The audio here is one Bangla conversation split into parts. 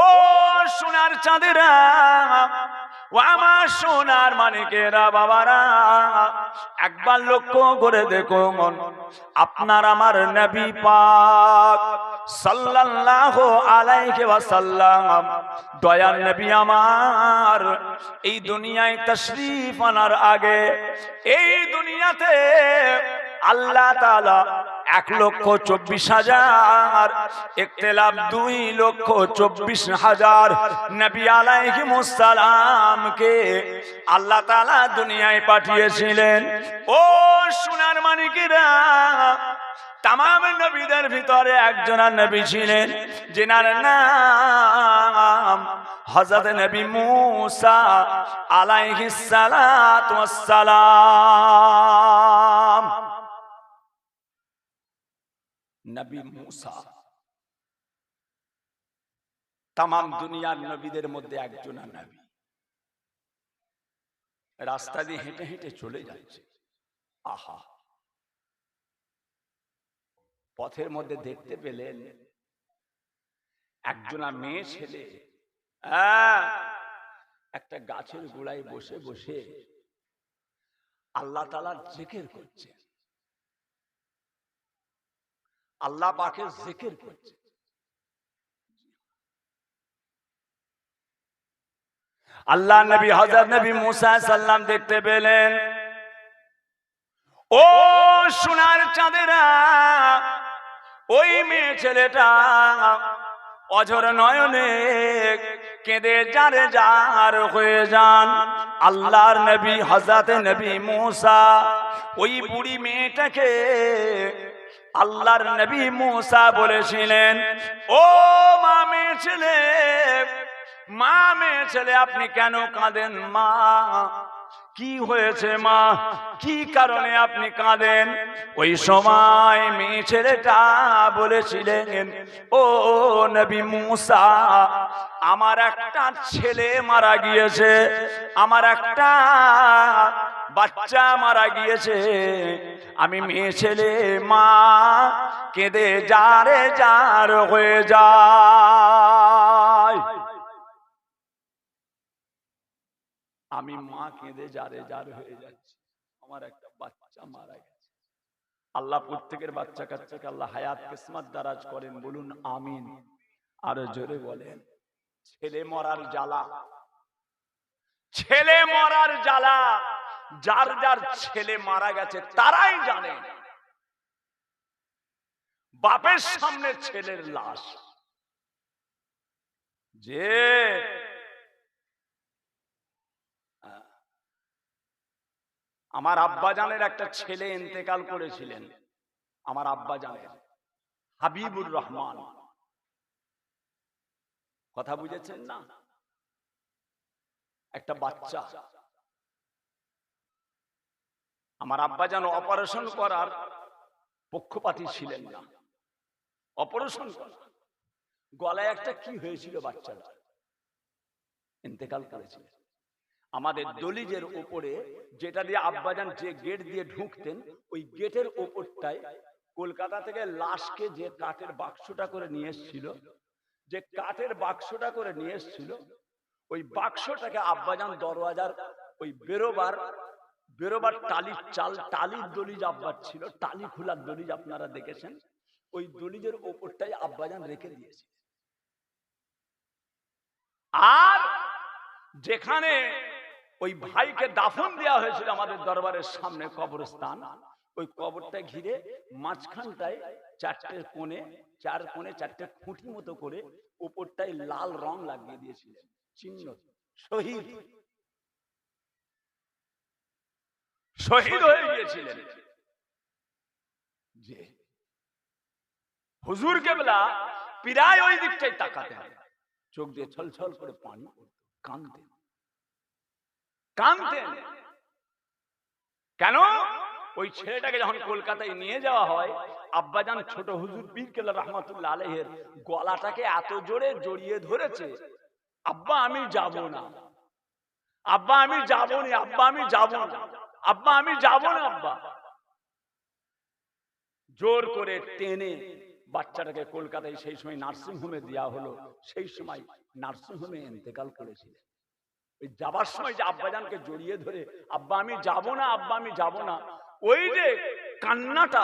ও সোনার চাঁদেরা, ও আমার সোনার মানিকেরা, বাবারা, একবার লক্ষ্য করে দেখুন, আপনার আমার নবী পাক সাল্লাল্লাহু আলাইহি ওয়াসাল্লাম, দয়ার নবী আমার এই দুনিয়ায় তাশরীফ আনার আগে এই দুনিয়াতে আল্লাহ তাআলা 1,24,000, ইখতিলাফ 2,24,000 নবী আলাইহিমুস সালামকে আল্লাহ তাআলা দুনিয়ায় পাঠিয়েছিলেন। ও সোনার মানিকেরা, তামাম নবীদের ভিতরে একজন নবী ছিলেন যিনার নাম হযরত নবী মূসা আলাইহিস সালাতু ওয়াস সালাম। নবী মূসা তামাম দুনিয়ার নবীদের মধ্যে একজন নবী। রাস্তা দিয়ে হেঁটে হেঁটে চলে যাচ্ছে, আহা, পথের মধ্যে দেখতে পেলেন একজনা মেয়ে ছেলে একটা গাছের গোড়ায় বসে বসে আল্লাহ তাআলার জিকির করছে, আল্লাহ পাকের জিকির করছে। আল্লাহ নবী হযরত নবী মূসা সাল্লাম দেখতে পেলেন, ও সোনার চাঁদেরা, ওই মেয়ে ছেলেটা অঝর নয়নে কেঁদে জারে জার হয়ে যান। আল্লাহর নবী হযরত নবী মূসা ওই বুড়ি মেয়েটাকে আল্লাহর নবী মূসা বলেছিলেন, ও মা মেয়ে ছেলে, মা মেয়ে ছেলে, আপনি কেন কাঁদেন মা? কি হয়েছে মা? কি কারণে আপনি কাঁদেন? ওই সময় মেয়ে ছেলেটা বলেছিলেন, ও নবী মূসা, আমার একটা ছেলে মারা গিয়েছে, আমার একটা বাচ্চা মারা গিয়েছে, আমি মেয়ে ছেলে মা কেঁদে জারে জার হয়ে যায়। আমি মা কেঁদে জারে জার হয়ে যাচ্ছি, আমার একটা বাচ্চা মারা গেছে। আল্লাহ প্রত্যেকের বাচ্চা কাচ্চাকে আল্লাহ হায়াত কিসমত দারাজ করেন, বলুন আমিন। আরো জোরে বলেন। ছেলে মরার জ্বালা, ছেলে মরার জ্বালা যার যার ছেলে মারা গেছে তারাই জানে। বাপের সামনে ছেলের লাশ, যে আমার আব্বাজানের একটা ছেলে ইন্তেকাল করেছিলেন, আমার আব্বাজানের হাবিবুর রহমান, কথা বুঝেছেন না? একটা বাচ্চা, আমার আব্বাজান অপারেশন করার পক্ষপাতী ছিলেন না, অপারেশন করা, গলায় একটা কি হয়েছিল, বাচ্চাটা ইন্তেকাল করেছিল। আমাদের দলিজের উপরে যেটা দিয়ে আব্বাজান যে গেট দিয়ে ঢুকতেন, ওই গেটের ওপরটায় কলকাতা থেকে লাশকে যে কাঠের বাক্সটা করে নিয়ে এসেছিল, যে কাঠের বাক্সটা করে নিয়ে এসেছিল, ওই বাক্সটাকে আব্বাজান দরওয়াজার ওই বেরোবার টালির চাল, টালির দলিজ আব্বার ছিল, টালি খোলার দলিজ আপনারা দেখেছেন, ওই দলিজের ওপরটাই আব্বাজান রেখে দিয়েছে। আর যেখানে ওই ভাইকে দাফন দেওয়া হয়েছিল আমাদের দরবারের সামনে কবরস্থান, ওই কবরটা ঘিরে মাঝখানটায় চারটে কোণে, চার কোণে চারটে খুঁটি মতো করে উপরটায় লাল রং লাগিয়ে দিয়েছিলেন, চিহ্ন, শহীদ, শহীদ হয়ে গিয়েছিলেন। যে হুজুর কেবলা প্রায় ওই দিকটাই তাকাতেন, চোখ দিয়ে ছলছল করে পানি পড়ত, কাঁদতেন, কাঁদতেন। কেন? ওই ছেলেটাকে যখন কলকাতায় নিয়ে যাওয়া হয়, আব্বাজান ছোট হুজুর পীর কেবলা রহমাতুল্লাহ আলাইহির গলাটাকে এত জোরে জড়িয়ে ধরেছে, আব্বা আমি যাব না, আব্বা আমি যাব না, আব্বা আমি যাব না, আব্বা আমি যাব না, আব্বা। জোর করে টেনে বাচ্চাটাকে কলকাতায় সেই সময় নার্সিং হোমে দেওয়া হলো, সেই সময় নার্সিং হোমে ইন্তেকাল করেছিলেন। ওই যাবার সময় যে আব্বাজানকে জড়িয়ে ধরে আব্বা আমি যাব না, আব্বা আমি যাব না, ওই যে কান্নাটা,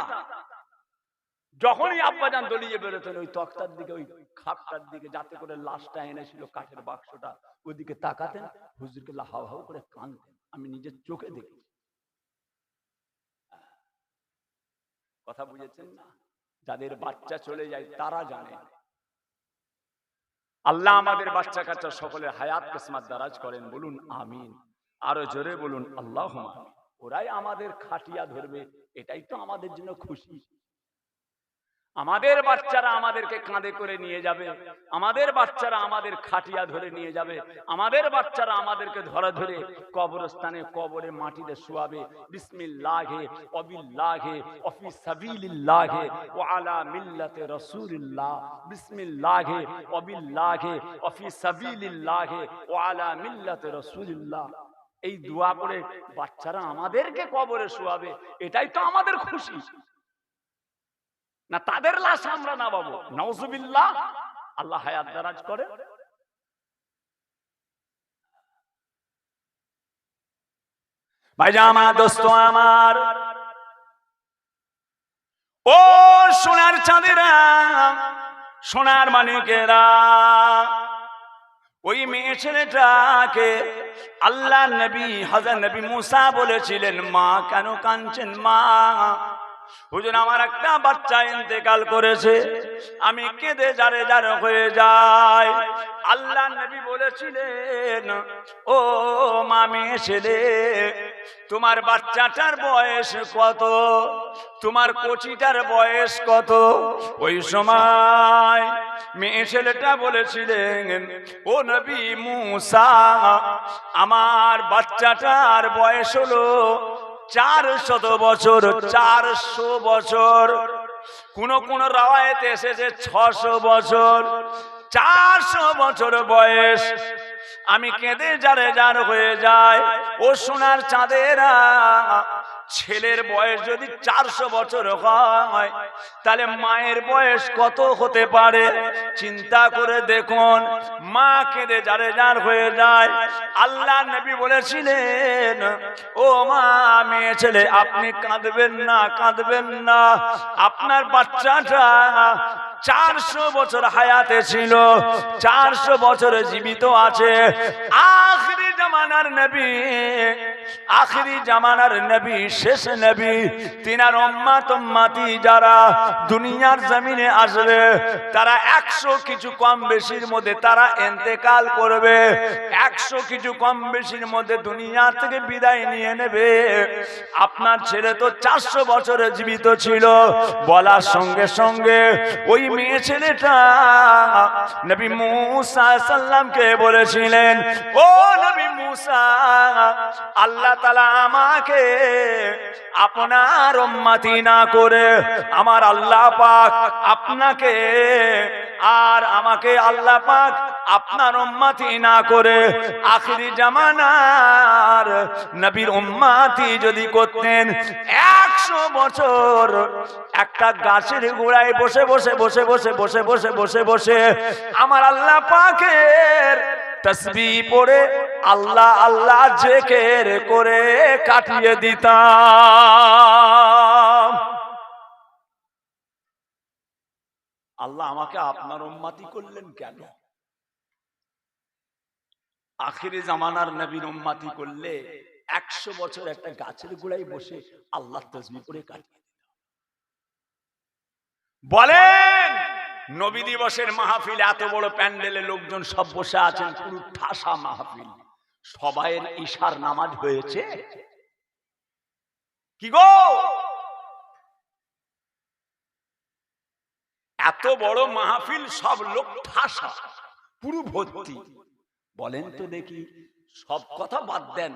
যখনই আব্বাজান দলিয়ে বেরোতেন ওই তক্তার দিকে, ওই খাপটার দিকে, যাতে করে লাশটা এনেছিল কাঠের বাক্সটা, ওইদিকে তাকাতেন, হুজুরকে হাউ হাউ করে কাঁদতেন, আমি নিজের চোখে দেখেছি। কথা বুঝেছেন না? যাদের বাচ্চা চলে যায় তারা জানে। আল্লাহ আমাদের বাচ্চা কাচ্চা সকলের হায়াত কিসমত দারাজ করেন, বলুন আমিন। আরো জোরে বলুন আল্লাহুম্মা আমিন। ওরাই আমাদের খাটিয়া ধরবে, এটাই তো আমাদের জন্য খুশি। আমাদের বাচ্চারা আমাদেরকে কাঁধে করে নিয়ে যাবে, আমাদের বাচ্চারা আমাদের খাটিয়া ধরে নিয়ে যাবে, আমাদের বাচ্চারা আমাদেরকে ধরে ধরে কবরস্থানে কবরে মাটিতে শোয়াবে। বিসমিল্লাহে ওয়া বিল্লাহে ওয়া ফি সাবিলিল্লাহি ওয়া আলা মিল্লাতি রাসূলিল্লাহ। বিসমিল্লাহে ওয়া বিল্লাহে ওয়া ফি সাবিলিল্লাহি ওয়া আলা মিল্লাতি রাসূলিল্লাহ। এই দোয়া করে বাচ্চারা আমাদেরকে কবরে শোয়াবে, এটাই তো আমাদের খুশি না? তাদের লাশ আমরা না পাবো, নাউজুবিল্লাহ। আল্লাহ হায়াত দারাজ করে। ভাইজান আমার, দোস্ত আমার, ও সোনার চাঁদেরা, সোনার মানিকেরা, ওই মেয়ে ছেলেটাকে আল্লাহ নবী হযরত নবী মুসা বলেছিলেন, মা কেন কাঁদছেন মা? হুজুর আমার একটা বাচ্চা ইন্তেকাল করেছে, আমি কেঁদে জারে জারে হয়ে যাই। আল্লাহ নবী বলেছিলেন, ও মা মেয়ে ছেলে, তোমার বাচ্চাটার বয়স কত? তোমার কচিটার বয়স কত? ওই সময় মেয়ে ছেলেটা বলেছিলেন, ও নবী মুসা, আমার বাচ্চাটার বয়স হলো 400 বছর। 400 বছর, কোন কোন রাওয়ায়াতে এসেছে 600 বছর। 400 বছর বয়স। আমি কেঁদে জারে জার হয়ে যায়। ও সোনার চাঁদেরা, ছেলের বয়স যদি 400 বছর হয়, তাহলে মায়ের বয়স কত হতে পারে? চিন্তা করে দেখুন। মা কেঁদে জারে জার হয়ে যায়। আল্লাহ নবী বলেছিলেন, ও মা মেয়ে ছেলে, আপনি কাঁদবেন না, কাঁদবেন না। আপনার বাচ্চাটা 400 বছর হায়াতে ছিল, 400 বছর জীবিত আছে। আখিরি জামানার নবী, আখিরি জামানার নবী, শেষ নবী, তিনার উম্মত উম্মতি যারা দুনিয়ার জমিনে আসবে, তারা 100 কিছু কম বেশির মধ্যে তারা ইন্তেকাল করবে। 100 কিছু কম বেশির মধ্যে দুনিয়া থেকে বিদায় নিয়ে নেবে। আপনার ছেলে তো 400 বছরে জীবিত ছিল। বলার সঙ্গে সঙ্গে ওই মেয়ে ছেলেটা নবী মুসা সাল্লামকে বলেছিলেন, ও নবী মুসা, আল্লাহ তাআলা আমাকে আপনার উম্মতি না করে আমার আল্লাহ পাক আপনাকে আর আমাকে আল্লাহ পাক আপনার উম্মতি না করে আখিরি জামানার নবীর উম্মতি যদি করতেন, 100 বছর একটা গাছের গোড়ায় বসে বসে বসে বসে বসে বসে বসে বসে আমার আল্লাহ পাকের তাসবিহ পড়ে আল্লাহ আল্লাহ জিকির করে কাটিয়ে দিতাম। আল্লাহ আমাকে আপনার উম্মতি করলেন কেন? আখিরি জামানার নবীর উম্মতি করলে 100 বছর একটা গাছের গোড়ায় বসে আল্লাহ তাসবিহ পড়ে কাটিয়ে দিতাম। বলেন, নবী দিবসের মাহফিল, এত বড় প্যান্ডেলে লোকজন সব বসে আছেন, পুরো ঠাসা মাহফিল, সবাইয়ের ইশার নামাজ হয়েছে কি গো? এত বড় মাহফিল, সব লোক ঠাসা, পুরো ভর্তি। বলেন তো দেখি, সব কথা বাদ দেন,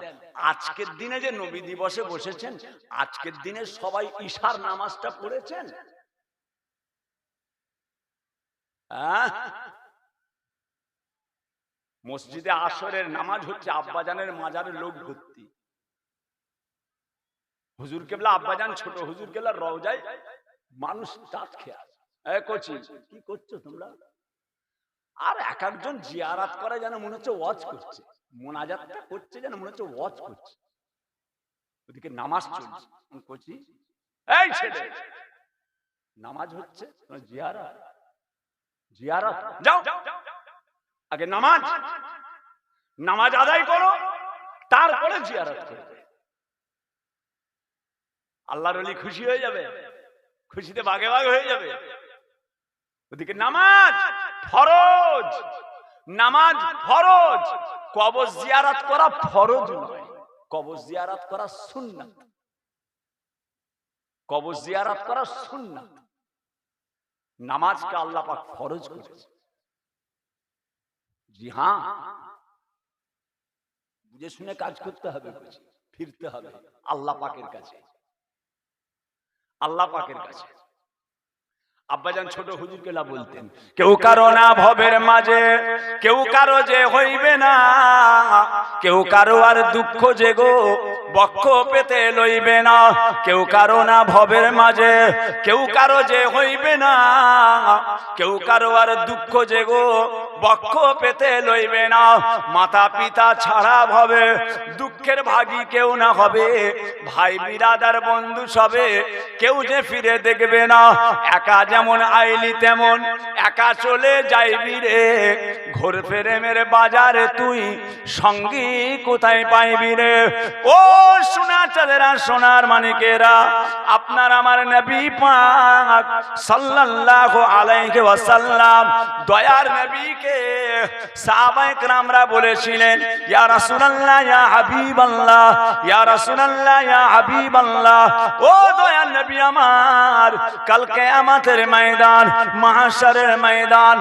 আজকের দিনে যে নবী দিবসে বসেছেন, আজকের দিনে সবাই ইশার নামাজটা পড়েছেন? মসজিদে আসরের নামাজ হচ্ছে, আব্বাজানের মাজারের লোক ভর্তি। হুজুর কেবলা, আব্বাজান ছোট হুজুর কেবলা রওজায় মানুষ টাট খেয়ে আছে। কচি কি করছো তোমরা? আর এক একজন জিয়ারাত করে যেন মনে হচ্ছে ওয়াজ করছে, মোনাজাতটা করছে যেন মনে হচ্ছে ওয়াজ করছে, ওদিকে নামাজ চলছে। কচি এই ছেলে, নামাজ হচ্ছে জিয়ারাত, জিয়ারাত যাও আগে নামাজ, নামাজ আদায় করো তারপরে জিয়ারত করবে। আল্লাহর ওলি খুশি হয়ে যাবে, খুশিতে বাগে বাগে হয়ে যাবে। ওদিকে নামাজ ফরজ, নামাজ ফরজ, কবর জিয়ারত করা ফরজ নয়, কবর জিয়ারত করা সুন্নাত, কবর জিয়ারত করা সুন্নাত। নামাজকে আল্লাহ পাক ফরজ করেছে। জি হ্যাঁ, বুঝে শুনে কাজ করতে হবে, ফিরতে হবে আল্লাহ পাকের কাছে, আল্লাহ পাকের কাছে। আব্বাজান ছোট হুজুরকে না বলতেন, কেউ কারো না ভবের মাঝে, কেউ কারো যে হইবে না, কেউ কারো আর দুঃখ যে গো বক্ষ পেতে লইবে না, কেউ কারো না ভবের মাঝে, কেউ কারো যে হইবে না, কেউ কারো আর দুঃখ যে গো বক্ষ পেতে লইবে না। মাতা পিতা ছাড়া ভবে দুঃখের ভাগী কেউ না হবে, ভাই বিরাদার বন্ধু সবে কেউ যে ফিরে দেখবে না। একা যেমন আইলি তেমন একা চলে যাইবি রে, ঘোর ফেরে মেরে বাজারে তুই সঙ্গী কোথায় পাইবি রে। ও সোনার চাঁদেরা, সোনার মানিকেরা, আপনার আমার নবী পাক সাল্লাল্লাহু আলাইহি ওয়াসাল্লাম দয়ার নবীকে সাহাবায়ে কেরামরা বলেছিলেন, ইয়া রাসূলুল্লাহ, ইয়া হাবিবাল্লাহ, ইয়া রাসূলুল্লাহ, ইয়া হাবিবাল্লাহ, ও দয়ার নবী আমার, কাল কিয়ামতের ময়দান, মাহশরের ময়দান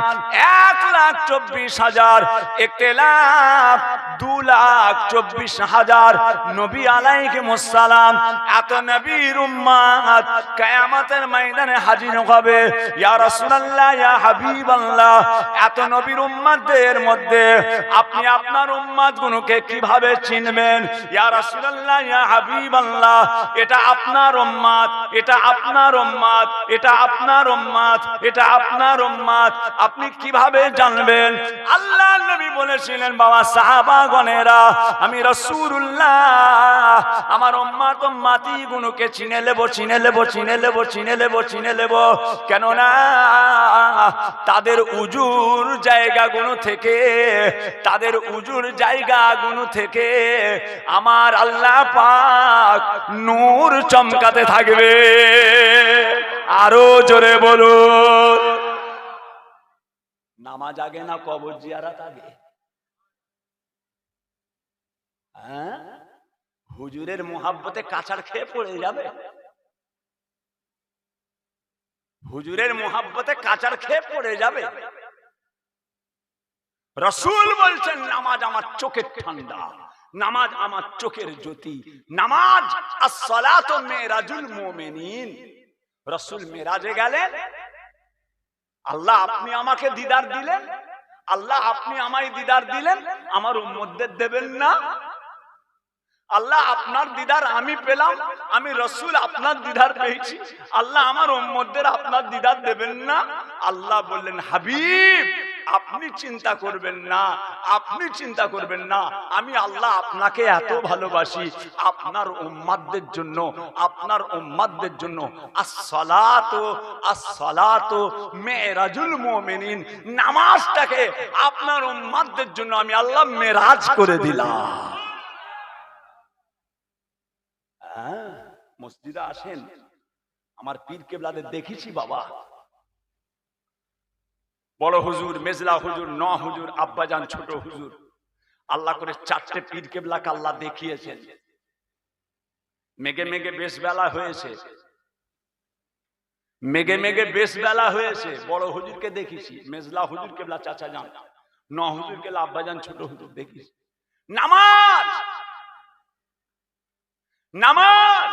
1,24,000 ইখতিলাফ 2,24,000 নবী আলাইহিমুস সালাম, এত নবীর উম্মত কিয়ামতের ময়দানে হাজির হবে। ইয়া রাসূলুল্লাহ, ইয়া হাবিবাল্লাহ, এত নবীর উম্মতদের মধ্যে আপনি আপনার উম্মতগুলোকে কিভাবে চিনবেন? ইয়া রাসূলুল্লাহ, ইয়া হাবিবাল্লাহ, এটা আপনার উম্মত, এটা আপনার উম্মত, এটা আপনার উম্মত, এটা আপনার উম্মত, আপনি কিভাবে জানবেন? আল্লাহর নবী বলেছিলেন, বাবা সাহাবাগণেরা, আমি রাসূলুল্লাহ আমার উম্মত উম্মতি গুলোকে চিনে নেব, চিনে নেব, চিনে নেব, চিনে নেব, চিনে নেব, কেননা তাদের উজুর জায়গাগুলো থেকে, তাদের উজুর জায়গাগুলো থেকে আমার আল্লাহ পাক নূর চমকাতে থাকবে। আরো জোরে বলুন, নামাজ আগে না কবর জিয়ারত আগে? হ্যাঁ, হুজুরের মোহাব্বতে কাঁচার খেয়ে পড়ে যাবে, হুজুরের মোহাব্বতে কাঁচার খেয়ে পড়ে যাবে। রাসূল বলছেন, নামাজ আমার চোখের ঠান্ডা, নামাজ আমার চোখের জ্যোতি, নামাজ আস-সালাতু মিরাজুল মুমিনিন। রাসূল মিরাজে গেলেন, আল্লাহ আপনি আমাকে দিদার দিলেন, আল্লাহ আপনি আমায় দিদার দিলেন, আমার উম্মতদের দেবেন না? আল্লাহ আপনার দিদার আমি পেলাম, আমি রাসূল আপনার দিদার পেয়েছি, আল্লাহ আমার উম্মতদের আপনার দিদার দেবেন না? আল্লাহ বললেন, হাবিব আপনি চিন্তা করবেন না, আপনি চিন্তা করবেন না, আমি আল্লাহ আপনাকে এত ভালোবাসি, আপনার উম্মতদের জন্য, আপনার উম্মতদের জন্য আস-সালাতু, আস-সালাতু মিরাজুল মুমিনিন, নামাজটাকে আপনার উম্মতদের জন্য আমি আল্লাহ মেরাজ করে দিলাম। মসজিদে আসেন, আমার পীর কেবলাদের দেখেছি বাবা, বড় হুজুর, মেজলা হুজুর, ন হুজুর, আব্বাজান, ছোট হুজুর, আল্লাহ করে 4টে পীর কেবলাকে আল্লাহ দেখিয়েছেন। মেঘে মেঘে বেশ বেলা হয়েছে, মেঘে মেঘে বেশ বেলা হয়েছে, বড় হুজুরকে দেখেছি, মেজলা হুজুর কেবলা চাচা যান, ন হুজুর কেবলা আব্বাজান, ছোট হুজুর দেখেছি। নামাজ, নামাজ,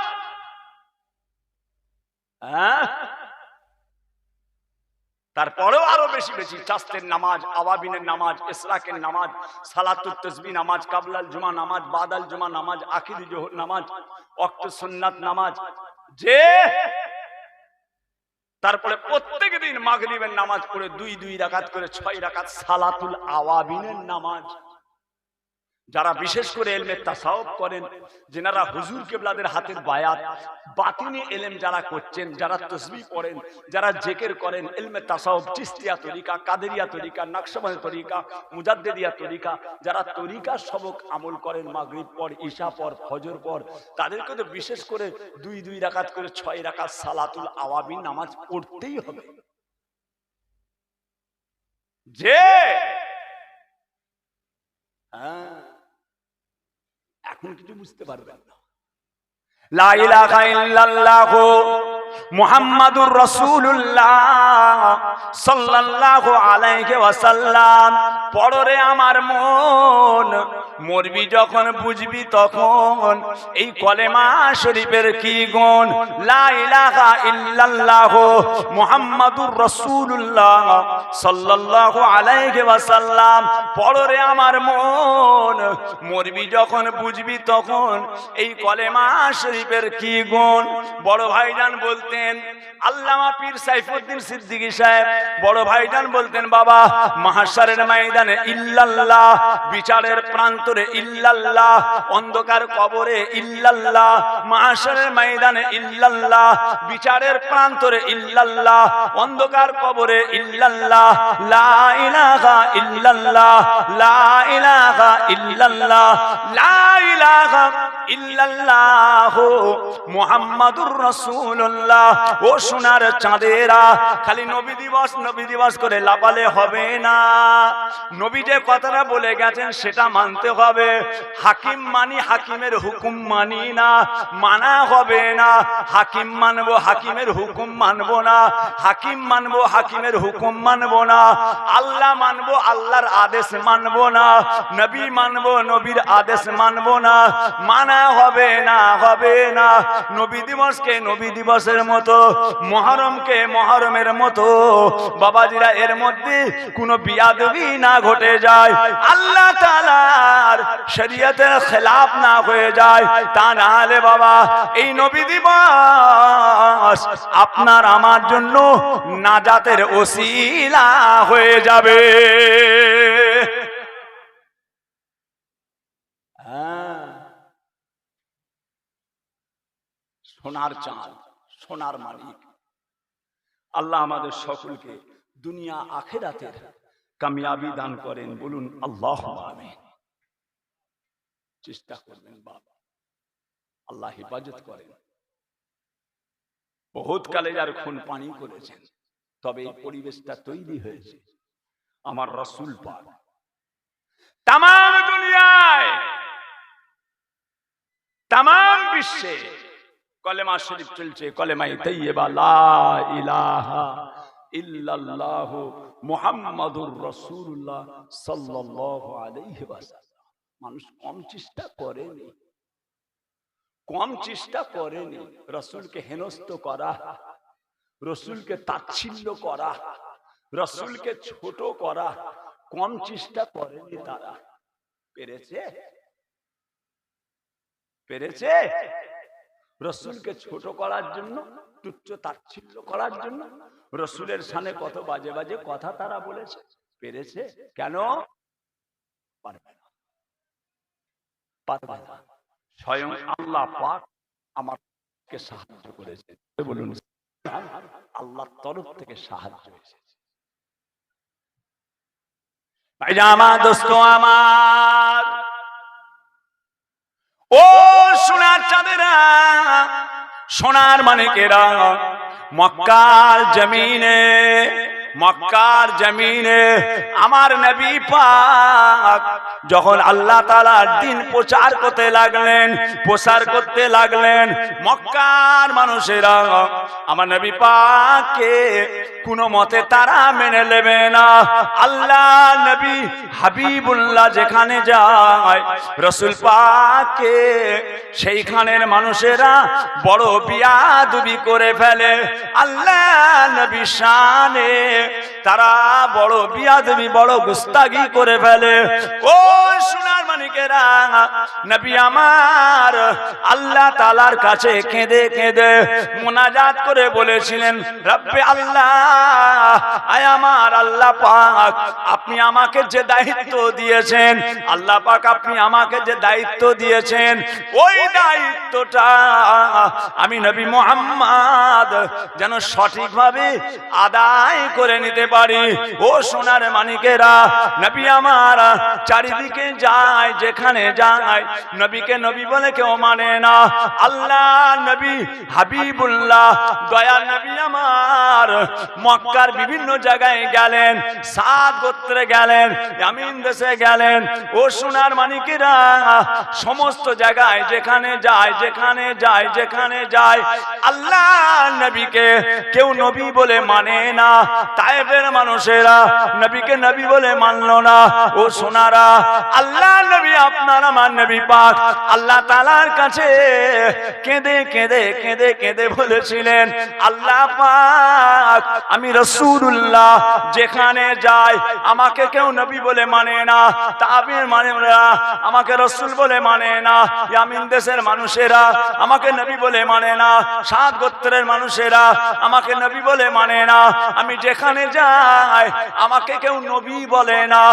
তারপরেও আরো বেশি বেশি চাস্তের নামাজ, আওয়াবিনের নামাজ, ইসরাকের নামাজ, সালাতুত তাসবিহ নামাজ, কাবলাল জুমা নামাজ, বাদাল জুমা নামাজ, আখিরি জোহর নামাজ, ওয়াক্ত সুন্নাত নামাজ, যে তারপরে প্রত্যেক দিন মাগরিবের নামাজ পড়ে 2 রাকাত করে 6 রাকাত সালাতুল আওয়াবিনের নামাজ। যারা বিশেষ করে ইলমে তাসাউফ করেন, যারা হুজুর কিবলাদের হাতের বায়াত বাতিনি ইলম যারা করছেন, যারা তাসবিহ পড়েন, যারা জিকির করেন, ইলমে তাসাউফ চিশতিয়া তরিকা, কাদেরিয়া তরিকা, নকশবন্দি তরিকা, মুজাদ্দিদিয়া তরিকা, যারা তরিকা সবক আমল করেন, মাগরিব পর, ঈশা পর, ফজর পর, তাদেরকে তো বিশেষ করে 2 রাকাত করে 6 রাকাত সালাতুল আওয়াবিন নামাজ পড়তেই হবে। যে এখন কিছু বুঝতে পারবেন না। লা ইলাহা ইল্লাল্লাহ মুহাম্মাদুর রাসূলুল্লাহ সাল্লাল্লাহু আলাইহি ওয়াসাল্লাম। পড়রে আমার মন, মরবি যখন বুঝবি তখন এই কলেমা শরীফের কি গুণ। লা ইলাহা ইল্লাল্লাহ মুহাম্মাদুর রাসূলুল্লাহ সাল্লাল্লাহু আলাইহি ওয়াসাল্লাম। পড়রে আমার মন, মরবি যখন বুঝবি তখন এই কলেমা শরীফের কি গুণ। বড় ভাইজান বলতেন, আল্লামা পীর সাইফুদ্দিন সিদ্দিকী সাহেব, বড় ভাইজান বলতেন, বাবা মাহশারের ময়দানে ইল্লাল্লাহ, বিচারের প্রান্তরে ইল্লাল্লাহ, অন্ধকার কবরে ইল্লাল্লাহ, মাহশারের ময়দানে ইল্লাল্লাহ, বিচারের প্রান্তরে ইল্লাল্লাহ, অন্ধকার কবরে ইল্লাল্লাহ। লা ইলাহা ইল্লাল্লাহ, লা ইলাহা ইল্লাল্লাহ, লা ইলাহা ইল্লাল্লাহ মুহাম্মাদুর রাসূলুল্লাহ। ও সোনার চাঁদেরা, খালি নবী দিবস করে লাপালে হবে না। নবী যে কথাটা বলে গেছেন সেটা মানতে হবে। হাকিম মানি, হাকিমের হুকুম মানি না, মানা হবে না। হাকিম মানবো, হাকিমের হুকুম মানবো না। হাকিম মানবো, হাকিমের হুকুম মানবো না। আল্লাহ মানবো, আল্লাহর আদেশ মানবো না। নবী মানবো, নবীর আদেশ মানবো না। মানা হবে না, হবে না। নবী দিবসকে নবী দিবসের মতো, মুহররমকে মুহররমের মতো, বাবাজিরা এর মধ্যে কোনো বিয়াদবি না ঘটে যায়, আল্লাহ তাআলার শরীয়তের খেলাফ না হয়ে যায়, তা না হলে বাবা এই নবী দিবস আপনার আমার জন্য নাজাতের ওসিলা হয়ে যাবে। সোনার চাঁদ, সোনার মালিক আল্লাহ আমাদের সকলকে দুনিয়া আখিরাতের কামিয়াবি দান করেন। বলুন আল্লাহুম্মা আমিন। চেষ্টা করবেন বাবা, আল্লাহ হেফাজত করেন। বহুত কালেজার খুন পানি করেছেন, তবে এই পরিবেশটা তৈরি হয়েছে আমার রাসূল পাক তাম দুনিয়ায়, তাম বিশ্বে কলেমা শরীফ চলছে, কলেমায়ে তাইয়্যিবা লা ইলাহা ইল্লাল্লাহ মুহাম্মাদুর রাসূলুল্লাহ সাল্লাল্লাহু আলাইহি ওয়াসাল্লাম। মানুষ কম চেষ্টা করেনি, কম চেষ্টা করেনি রাসূলকে হেনস্থ করা, রাসূলকে তাচ্ছিল্য করা, রাসূলকে ছোট করা, কম চেষ্টা করেনি তারা। পেরেছে? পেরেছে? রাসূলকে ছোট করার জন্য, তুচ্ছ তাচ্ছিল্য করার জন্য রাসূলের সামনে কত বাজে বাজে কথা তারা বলেছে। পেরেছে? কেন পারবে না? পারবে না। স্বয়ং আল্লাহ পাক আমাকে সাহায্য করেছে। বলুন আল্লাহর তরফ থেকে সাহায্য এসেছে। ভাইজামা দোস্ত আমার, ও সোনার চাঁদেরা, সোনার মানিকেরা, মক্কার জমিনে, মক্কার জমিনে আমার নবী পাক যখন আল্লাহ তাআলার দ্বীন প্রচার করতে লাগলেন, প্রসার করতে লাগলেন, মক্কার মানুষেরা আমার নবী পাককে কোনো মতে তারা মেনে নেবে না। আল্লাহ নবী হাবিবুল্লাহ যেখানে যায় রাসূল পাককে সেইখানের মানুষেরা বড় বিয়াদবি করে ফেলে। আল্লাহ নবী শানে তারা বড় বিয়াদবি বড় গুস্তাগি করে ফেলে। ও সোনার মানিকেরা, নবী আমার আল্লাহ তাআলার কাছে কেঁদে কেঁদে মুনাজাত করে বলেছিলেন, রব্বে আল্লাহ, আয় আমার আল্লাহ পাক, আপনি আমাকে যে দায়িত্ব দিয়েছেন, আল্লাহ পাক আপনি আমাকে যে দায়িত্ব দিয়েছেন, ওই দায়িত্বটা আমি নবী মুহাম্মদ যেন সঠিকভাবে আদায় করে নিতে পারি। ও সোনার মানিকেরা, নবী আমার চারিদিকে যায়, যেখানে যায় নবীকে নবী বলে কেউ মানে না। আল্লাহ নবী হাবিবুল্লাহ দয়াল নবী আমার মক্কার বিভিন্ন জায়গায় গেলেন, সাদ গোত্রে গেলেন, ইয়ামিন দেশে গেলেন। ও সোনার মানিকেরা, সমস্ত জায়গায় যেখানে যায় যেখানে যায় যেখানে যায় আল্লাহ নবীকে কেউ নবী বলে মানে না। তায়েফের মানুষেরা নবীকে নবী বলে মানলো না। ও সোনারা, আল্লাহ নবী আপনার আমার নবী পাক আল্লাহ তাআলার কাছে কেঁদে কেঁদে কেঁদে কেঁদে বলেছিলেন, আল্লাহ পাক আমি রাসূলুল্লাহ যেখানে যাই আমাকে কেউ নবী বলে মানে না, তাবির মানে না, আমাকে রাসূল বলে মানে না, ইয়ামিন দেশের মানুষেরা আমাকে নবী বলে মানে না, সাত গোত্রের মানুষেরা আমাকে নবী বলে মানে না, আমি যেখানে যাই আমাকে কেউ নবী বলে না।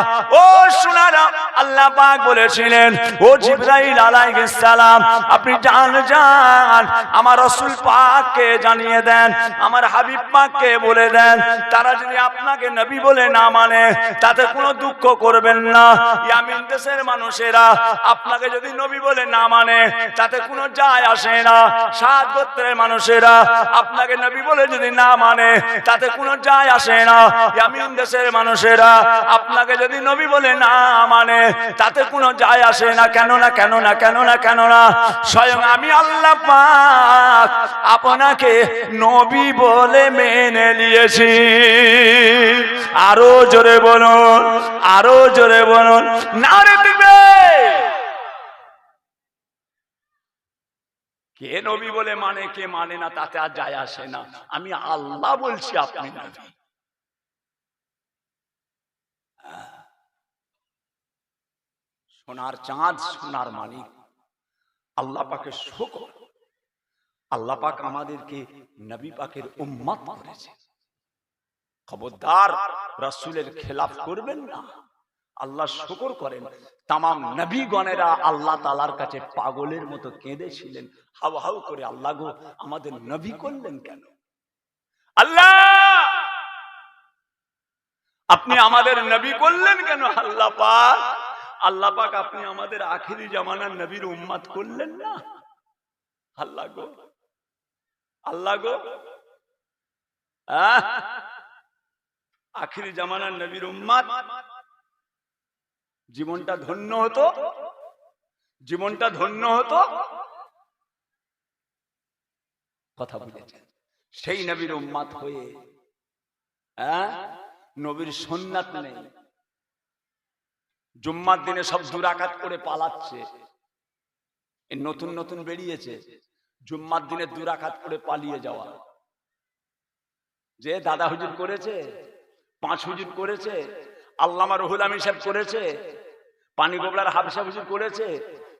ও সোনারা, আল্লাহ পাক বলেছিলেন, ও জিবরাইল আলাইহিস সালাম আপনি যান আমার রাসূল পাককে জানিয়ে দেন, আমার হাবিব পাককে বলে দেন, তারা যদি আপনাকে নবী বলে না মানে তাতে কোনো দুঃখ করবেন না। ইয়ামিন দেশের মানুষেরা আপনাকে যদি নবী বলে না মানে তাতে কোনো যায় আসে না। সাত গোত্রের মানুষেরা আপনাকে নবী বলে যদি না মানে তাতে কোনো যায় আসে না। ইয়ামিন দেশের মানুষেরা আপনাকে যদি নবী বলে না মানে তাতে কোনো যায় আসে না। কেন না কেন না কেন না কেন না স্বয়ং আমি আল্লাহ পাক আপনাকে নবী বলে মেনে নিয়েছি। আরো জোরে বলুন, আরো জোরে বলুন, নারে তাকবীর। কে নবী বলে মানে কে মানে না তাতে আর যায় আসে না। আমি আল্লাহ বলছি আপনি নবী। সোনার চাঁদ সোনার মানিক আল্লাহ পাকের শুকর, আল্লাহ পাক আমাদেরকে নবী পাকের উম্মত করেছে। খবরদার রাসূলের খেলাফ করবেন না। আল্লাহ শুকর করেন, তামাম নবীগণেরা আল্লাহ তাআলার কাছে পাগলের মতো কেঁদেছিলেন, হাউ হাউ করে, আল্লাহ গো আমাদের নবী করলেন কেন? আল্লাহ আপনি আমাদের নবী করলেন কেন? আল্লাহ পাক, আল্লাহ পাক আপনি আমাদের আখিরি জামানার নবীর উম্মত করলেন না? আল্লাহ গো, আল্লাহ গো, আখিরি জামানার নবীর উম্মত জীবনটা ধন্য হতো, জীবনটা ধন্য হতো। কথা বুঝেছেন? সেই নবীর উম্মত হয়ে নবীর সুন্নাত নেই, জুম্মার দিনে সব দুরাকাত করে পালাচ্ছে। এই নতুন নতুন বেরিয়েছে জুম্মার দিনে দুরাকাত করে পালিয়ে যাওয়া। যে দাদা হুজুর করেছে, পাঁচ হুজুর করেছে, আল্লামা রুহুল আমিন সাহেব করেছে, পানি গোবলার হাফিজ হুজুর করেছে,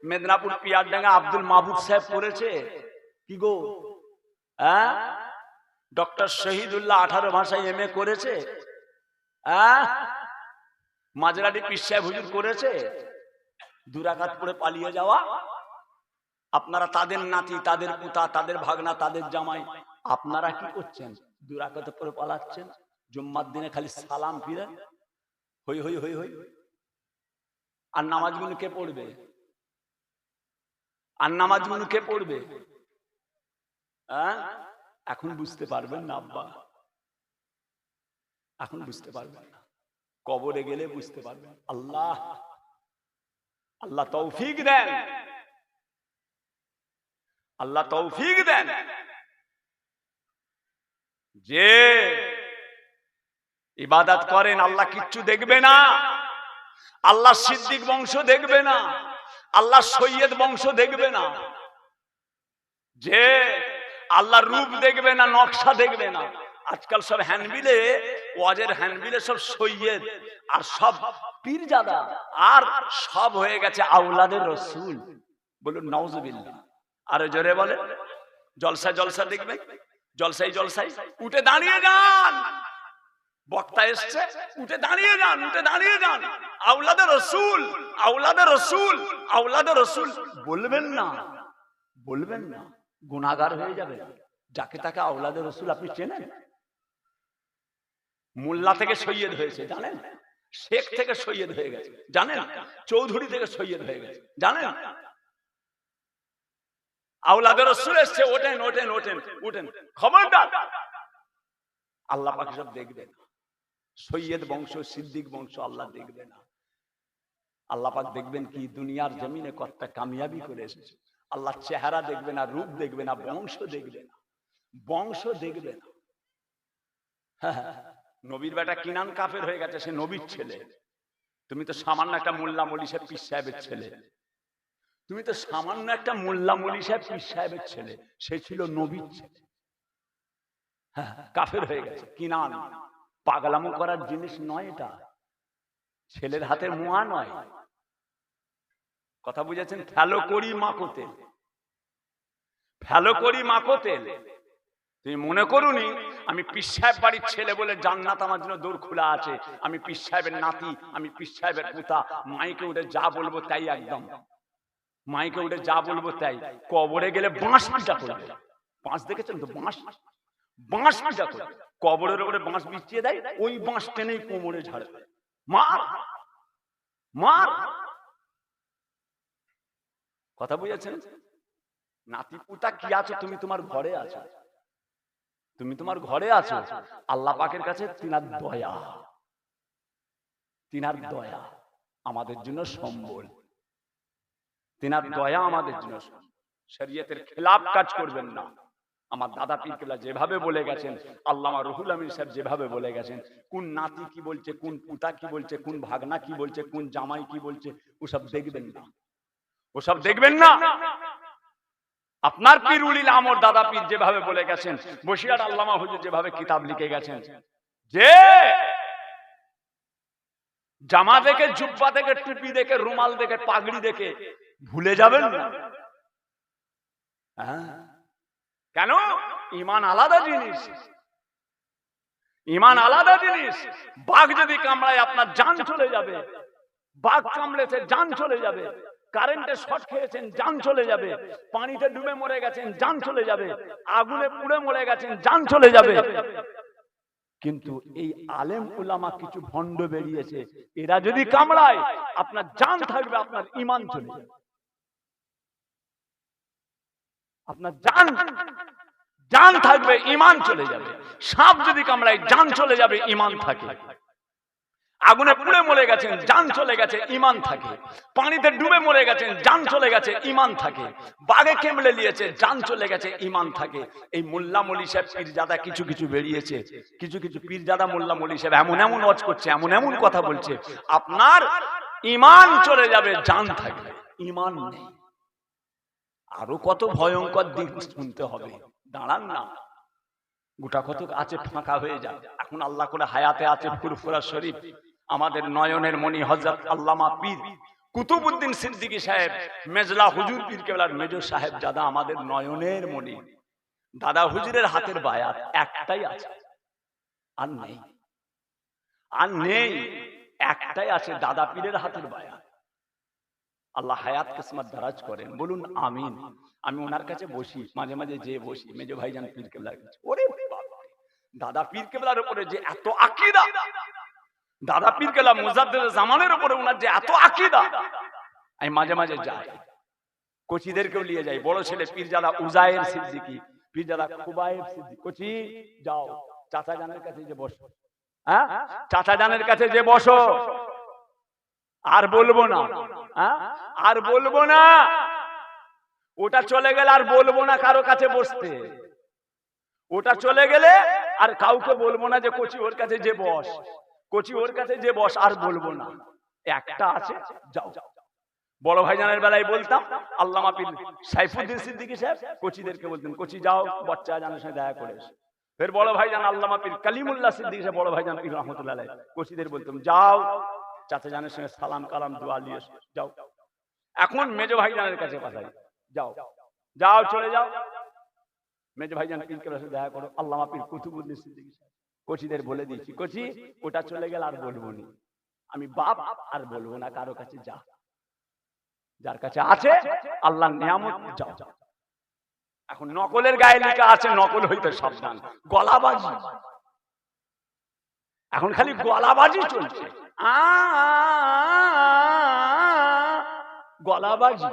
মেদিনীপুর পিয়ারডাঙ্গা আব্দুল মাহবুব সাহেব করেছে। কি গো, ডক্টর শহীদুল্লাহ 18 ভাষায় MA করেছে। মাঝরাটি পীর সাহেব হুজুর করেছে। দুরাকাত করে পালিয়ে যাওয়া। আপনারা তাদের নাতি, তাদের পুতা, তাদের ভাগনা, তাদের জামাই, আপনারা কি করছেন? দুরাকাত করে পালাচ্ছেন। জুম্মার দিনে খালি সালাম ফিরে হই হই হই হই। আর নামাজগুলো কে পড়বে? আর নামাজগুলো কে পড়বে? এখন বুঝতে পারবেন না আব্বা, এখন বুঝতে পারবেন না, কবরে গেলে বুঝতে পারবেন। আল্লাহ আল্লাহ তৌফিক দেন, আল্লাহ তৌফিক দেন। যে ইবাদত করেন আল্লাহ কিচ্ছু দেখবে না। আল্লাহ সিদ্দিক বংশ দেখবে না, আল্লাহ সৈয়দ বংশ দেখবে না। যে আল্লাহ রূপ দেখবে না, নকশা দেখবে না, আজকাল সব হ্যান্ডবিলে, ওয়াজের হ্যান্ডবিলে সব সৈয়দ আর সব পীরজাদা আর সব হয়ে গেছে আওলাদের রসুল। বলুন নাউজুবিল্লাহ। আর জোরে বলে জলসা জলসা দেখবেন, জলসাই জলসাই উঠে দাঁড়িয়ে যান, বক্তা এসছে উঠে দাঁড়িয়ে যান, উঠে দাঁড়িয়ে যান, আওলাদের রসুল, আওলাদের রসুল, আওলাদের রসুল বলবেন না, বলবেন না, গুনাহগার হয়ে যাবে। যাকে তাকে আওলাদের রসুল আপনি চেনেন? মোল্লা থেকে সৈয়দ হয়েছে জানেন, শেখ থেকে সৈয়দ হয়ে গেছে জানেন, চৌধুরী থেকে সৈয়দ হয়ে গেছে জানেন। আওলাদের রসুল এসছে, ওঠেন ওঠেন ওঠেন উঠেন, খবরদার। আল্লাহ পাক সব দেখবেন, সৈয়দ বংশ, সিদ্দিক বংশ আল্লাহ দেখবে না। আল্লাহ পাক দেখবেন কি দুনিয়ার জমিনে কতটা কামিয়াবি করে এসেছে। আল্লাহ চেহারা দেখবে না, রূপ দেখবে না, বংশ দেখবে না, বংশ দেখবে না। নবীর বেটা কিনান কাফের হয়ে গেছে, সে নবীর ছেলে। তুমি তো সামান্য একটা মোল্লা মৌলী সাহেব পীর সাহেবের ছেলে, তুমি তো সামান্য একটা মোল্লা মৌলী সাহেব পীর সাহেবের ছেলে, সে ছিল নবীর ছেলে। কাফের হয়ে গেছে কিনান। পাগলামো করার জিনিস নয় এটা, ছেলের হাতের মুয়া নয়। কথা বুঝেছেন? ফেলো করি মাখো তেল, ফেলো করি মাখো তেল। তুমি মনে করুনি আমি পীর সাহেব বাড়ির ছেলে বলে জান্নাত আমার জন্য দৌড় খোলা আছে। আমি পীর সাহেবের নাতি, আমি পীর সাহেবের পুতা, মাইকে উঠে যা বলবো তাই, একদম মাইকে উঠে যা বলবো তাই। কবরে গেলে বাঁশ পিটা করবে। বাঁশ দেখেছেন তো? বাঁশ, বাঁশ পিটা করবে। কবরের উপরে বাঁশ বিছিয়ে দেয়, ওই বাঁশ টেনেই কোমরে ঝাড়ে, মার মার। কথা বুঝেছেন? নাতি পুতা কি আছো তুমি? তোমার ঘরে আছো, তুমি তোমার ঘরে আছো। আল্লাহ পাকের কাছে তিনার দয়া, তিনার দয়া আমাদের জন্য সম্বল, তিনার দয়া আমাদের জন্য। শরীয়তের খেলাফ কাজ করবেন না। আমার দাদা পীর কেবলা যেভাবে বলে গেছেন, আল্লামা রুহুল আমিন সাহেব যেভাবে বলে গেছেন, কোন নাতি কি বলছে, কোন পুতা কি বলছে, কোন ভাগনা কি বলছে, কোন জামাই কি বলছে, ওসব দেখবেন না, ওসব দেখবেন না। আপনার পীর উলিল আমর দাদা পীর যেভাবে বলে গেছেন, বসিরহাট আল্লামা হুজুর যেভাবে কিতাব লিখে গেছেন, যে জামা দেখে, জুব্বা দেখে, টুপি দেখে, রুমাল দেখে, পাগড়ি দেখে ভুলে যাবেন না। কেন? ঈমান আলাদা জিনিস, ঈমান আলাদা জিনিস। বাঘ যদি কামড়ায় আপনার জান চলে যাবে, বাঘ কামড়েছে জান চলে যাবে, কারেন্টে শর্ট খেয়েছেন জান চলে যাবে, পানিতে ডুবে মরে গেছেন জান চলে যাবে, আগুনে পুড়ে মরে গেছেন জান চলে যাবে। কিন্তু এই আলেম উলামা কিছু ভণ্ড বেরিয়েছে, এরা যদি কামড়ায় আপনার জান থাকবে, আপনার ঈমান চলে যাবে, আপনার জান, জান থাকবে, ঈমান চলে যাবে। সাপ যদি কামড়ায় জান চলে যাবে, ঈমান থাকে। আগুনে পুড়ে মরে গেছেন জান চলে গেছে, ঈমান থাকে। পানিতে ডুবে মরে গেছেন জান চলে গেছে, ঈমান থাকে। বাঘে কেমড়ে নিয়েছে জান চলে গেছে, ঈমান থাকে। এই মোল্লা মৌলী সাহেব পীরজাদা কিছু কিছু বেরিয়েছে, কিছু কিছু পীরজাদা মোল্লা মৌলী সাহেব এমন এমন ওয়াজ করছে, এমন এমন কথা বলছে, আপনার ঈমান চলে যাবে, জান থাকবে, ঈমান নেই। আরো কত ভয়ঙ্কর দিক শুনতে হবে, দাঁড়ান না। গোটা কত আছে ফাঁকা হয়ে যায়। এখন আল্লাহ করে হায়াতে আছে ফুরফুরা শরীফ, আমাদের নয়নের মণি হযরত আল্লামা পীর কুতুবউদ্দিন সিদ্দিকী সাহেব, মেজলা হুজুর পীর কেবলার মেজর সাহেব জাদা আমাদের নয়নের মণি। দাদা হুজুরের হাতের বায়াত একটাই আছে, আর নেই, আর নেই, একটাই আছে, দাদা পীরের হাতের বায়াত। আল্লাহ হায়াত কিসমত দারাজ করেন, বলুন আমিন। আমি ওনার কাছে বসি, মাঝে মাঝে যে বসি মেজো ভাইজান পীর কেবলার কাছে। ওরে বাবা, দাদা পীর কেবলার উপরে যে এত আকীদা, দাদা পীর কেবলা মুজাদ্দিদ জামানের উপরে ওনার যে এত আকীদা, আমি মাঝে মাঝে যাই, কোচিদেরকেও নিয়ে যাই। বড় ছেলে পীরজাদা উজায়ের সিদ্দিকী, পীরজাদা খুবায়েব সিদ্দিকী, কোচি যাও চাচা জানের কাছে যে বসো, হ্যাঁ চাচা জানের কাছে যে বসো, আর বলবো না, আর বলবো না, ওটা চলে গেলে আর বলবো না কারো কাছে বসতে, ওটা চলে গেলে আর কাউকে বলবো না যে কোচি ওর কাছে যে বস, কোচি ওর কাছে যে বস, আর বলবো না। একটা আছে, যাও। বড় ভাইজানের বেলায় বলতাম, আল্লামা পীর সাইফুদ্দিন সিদ্দিকী সাহেব কোচিদেরকে বলতেন, কোচি যাও বাচ্চা জানের সাথে দেখা করে এসো। ফের বড় ভাইজান আল্লামা পীর কালিমুল্লাহ সিদ্দিকী সাহেব, বড় ভাইজান পীর রহমতুল্লাহ আলাইহি কোচিদের বলতাম, যাও চাচা জানের সঙ্গে সালাম কালাম দোয়া নিয়ে এসো, যাও। এখন মেজ ভাইজানের কাছে পাঠাই, যাও যাও চলে যাও, মেজ ভাইজান পীরকে সাথে দেখা করো। আল্লামা পীর কুতুবুদ্দিন সিদ্দিকী সাহেব কোচিদের বলে দিয়েছি, কোচি ওটা চলে গেল আর বলবো না, আমি বাপ আর বলবো না কারো কাছে, যা যার কাছে আছে আল্লাহর নিয়ামত, যাও যাও। এখন নকলের গায়ে লেখা আছে নকল হইতে সাবধান, গলাবাজি, এখন খালি গলাবাজি চলছে, গলাবাজি,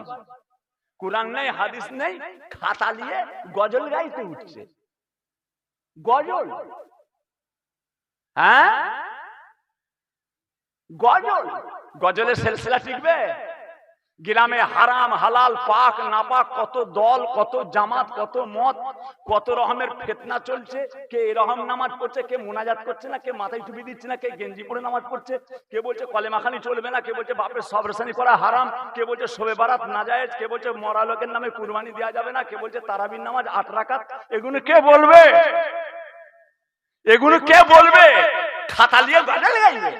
কুরআন নেই হাদিস নেই, খাতা নিয়ে গজল গাইতে উঠছে, গজল, হ্যাঁ গজল, গজলের সিলসিলা টিকবে? গ্রামে হারাম হালাল পাক নাপাক কত দল, কত জামাত, কত মত, কত রকমের ফিতনা চলছে, কে এরকম নামাজ পড়ছে, কে মুনাজাত করছে না, কে মাথায় টুপি দিচ্ছে না, কে গেঞ্জি পরে নামাজ পড়ছে, কে বলছে কলেমাখানি চলবে না, কে বলছে বাপের সবরসানি করা হারাম, কে বলছে শবে বারাত নাজায়েজ, কে বলছে মরা লোকের নামে কুরবানি দেওয়া যাবে না, কে বলছে তারাবির নামাজ 8 রাকাত। এগুলো কে বলবে? এগুলো কে বলবে? খাতা নিয়ে গজল গাইবে,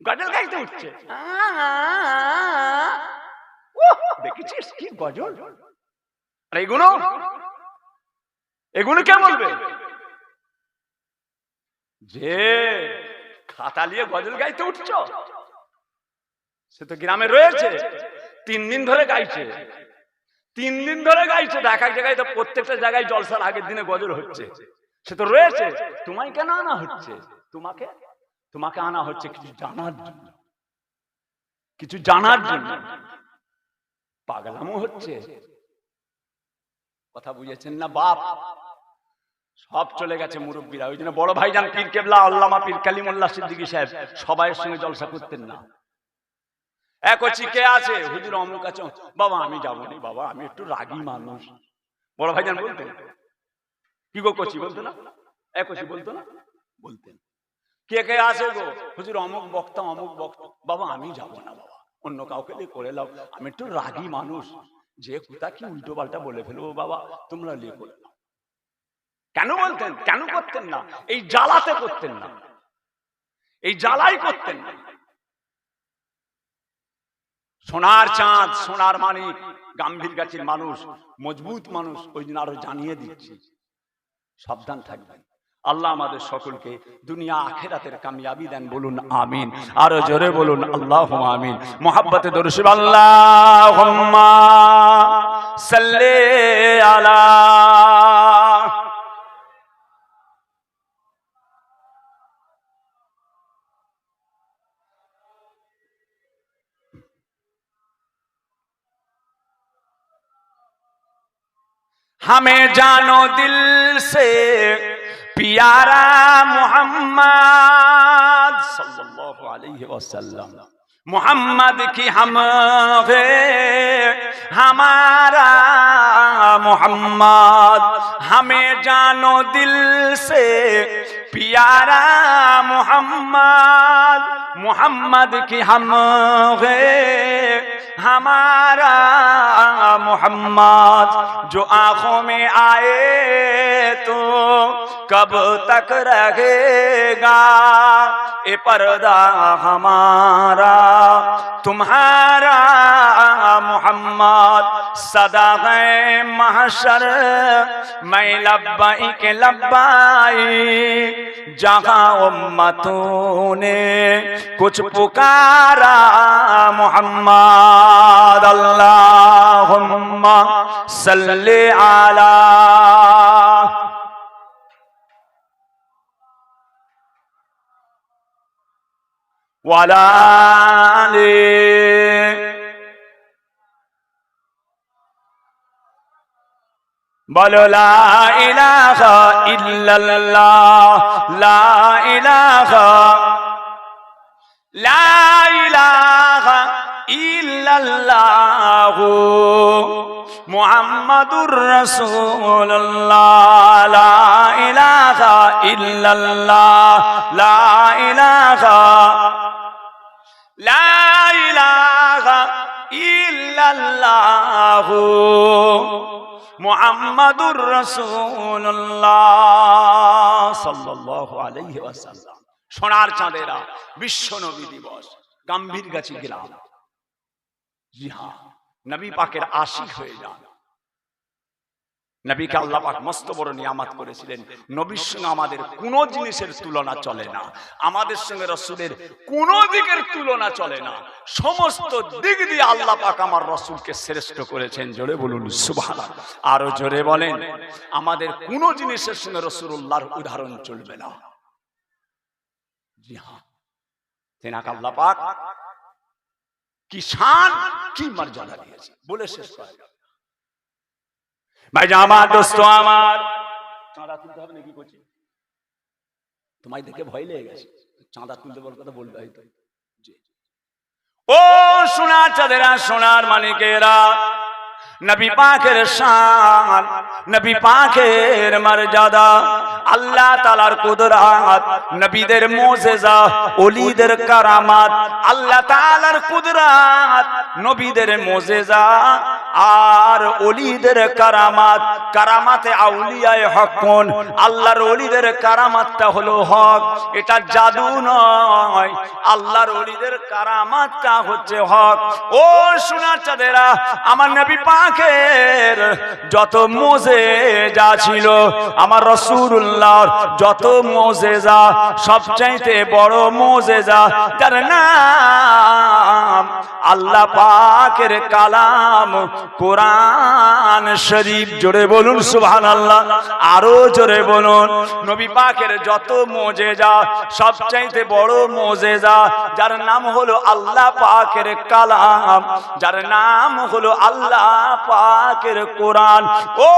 গজল গাইতে উঠছে, দেখেছিস কি গজল? আর এগুলো এগুলো কে বলবে? যে খাতা নিয়ে গজল গাইতে উঠছ সে তো গ্রামে রয়েছে, 3 দিন ধরে গাইছে, 3 দিন ধরে গাইছে, এক এক জায়গায় তো প্রত্যেকটা জায়গায় জলসার আগের দিনে গজল হচ্ছে, সে তো রয়েছে। তোমায় কেন আনা হচ্ছে? তোমাকে আনা হচ্ছে কিছু জানার জন্য, কিছু জানার জন্য। পাগলামো হচ্ছে, কথা বুঝেছেন না বাপ? সব চলে গেছে মুরব্বীরা। ওই জন্য বড় ভাইজান পীর কেবলা আল্লামা পীর কালিমুল্লাহ সিদ্দিকী সাহেব সবাইয়ের সঙ্গে জলসা করতেন না। এক হচ্ছে কে আছে, হুজুর অমুক আছে, বাবা আমি যাবো না, বাবা আমি একটু রাগী মানুষ। বড় ভাইজান বলতেন, কি গো কচি বলতো না, এক হচ্ছে বলতো না, বলতেন। কে কে আছে গো, হুজুর অমুক বক্তা অমুক বক্তা, বাবা আমি যাবো না, বাবা অন্য কাউকে দিয়ে করে নাও, আমি একটু রাগী মানুষ, যে কোথা কি উল্টো পাল্টা বলে ফেলবো, বাবা তোমরা লিয়ে করে নাও। কেন বলতেন? কেন করতেন না? এই জ্বালাতে করতেন না, এই জ্বালাই করতেন না। সোনার চাঁদ সোনার মানিক গাম্ভীর গাছের মানুষ, মজবুত মানুষ, ওই দিন আরো জানিয়ে দিচ্ছি, সাবধান থাকবেন। আল্লাহ আমাদের সকলকে দুনিয়া আখিরাতের কামিয়াবি দেন, বলুন আমিন। আরো জোরে বলুন আল্লাহুম্মা আমিন। মুহাব্বতে দরুদ শরীফ, আল্লাহুম্মা সাল্লি আলা हमें जानो दिल से प्यारा मोहम्मद सल्लल्लाहु अलैहि वसल्लम, मोहम्मद की हम है हमारा मोहम्मद, हमें जानो दिल से प्यारा मोहम्मद, मोहम्मद की हम है हमारा मोहम्मद, जो आंखों में आए तो कब तक रहेगा ए पर्दा हमारा तुम्हारा मोहम्मद, सदा है महशर मैं लब्बाई के लब्बाई, जहाँ उम्मतों ने कुछ पुकारा मोहम्मद, अल्लाहुम्मा सल्ली अला वाला बोलो ला इलाहा इल्लल्लाह, ला इलाहा इल्लल्लाह मुहम्मदुर रसूलुल्लाह, ला इलाहा इल्लल्लाह, ला इलाहा इल्लल्लाह মুহাম্মাদুর রাসূলুল্লাহ সাল্লাল্লাহু আলাইহি ওয়াসাল্লাম। সোনার চাঁদেরা বিশ্ব নবী দিবস, গাম্ভীরগাছি গ্রাম। জি হ্যাঁ, নবী পাকের আশিক হয়ে যান। নবীকে আল্লাহ পাক মস্ত বড় নিয়ামত করেছিলেন। নবীর সঙ্গে আমাদের কোনো জিনিসের তুলনা চলে না, আমাদের সঙ্গে রাসূলের কোনো দিকের তুলনা চলে না। সমস্ত দিক দিয়ে আল্লাহ পাক আমার রাসূলকে শ্রেষ্ঠ করেছেন। জোরে বলুন সুবহানাল্লাহ। আরো জোরে বলেন, আমাদের কোনো জিনিসের সঙ্গে রাসূলুল্লাহর উদাহরণ চলবে না। জি হ্যাঁ, তেনাকে আল্লাহ পাক কি শান, কি মর্যাদা দিয়েছে বলে শেষ করা যাবে। ভাই আমার দোস্ত আমার, চাঁদা তুলতে হবে নাকি করছি? তোমায় দেখে ভয় লেগে গেছে, চাঁদা তুলতে বল কথা বলবে হয়তো। ও সোনার চাঁদেরা, সোনার মানিকেরা, নবী পাকের শান, নবী পাকের মর্যাদা, আল্লাহ তাআলার কুদরত, নবীদের মুজিজা, ওলিদের কারামাত, আল্লাহ তাআলার কুদরত, নবীদের মুজিজা আর ওলিদের কারামাত। কারামাতে আউলিয়ায়ে হক কোন? আল্লাহর ওলিদের কারামাতটা হলো হক, এটা জাদু নয়। আল্লাহর ওলিদের কারামাতটা হচ্ছে হক। ও সোনার চাঁদেরা, আমার নবী পাকের যত মুজিজা ছিল, আমার রাসূলুল্লাহর যত মুজিজা, সবচাইতে বড় মুজিজা যার নাম আল্লাহ পাকের কালাম কোরআন শরীফ। জোরে বলুন সুবহানাল্লাহ। আরো জোরে বলুন, নবী পাকের যত মুজিজা, সবচাইতে বড় মুজিজা যার নাম হলো আল্লাহ পাকের কালাম, যার নাম হলো আল্লাহ পাকের কোরআন। ও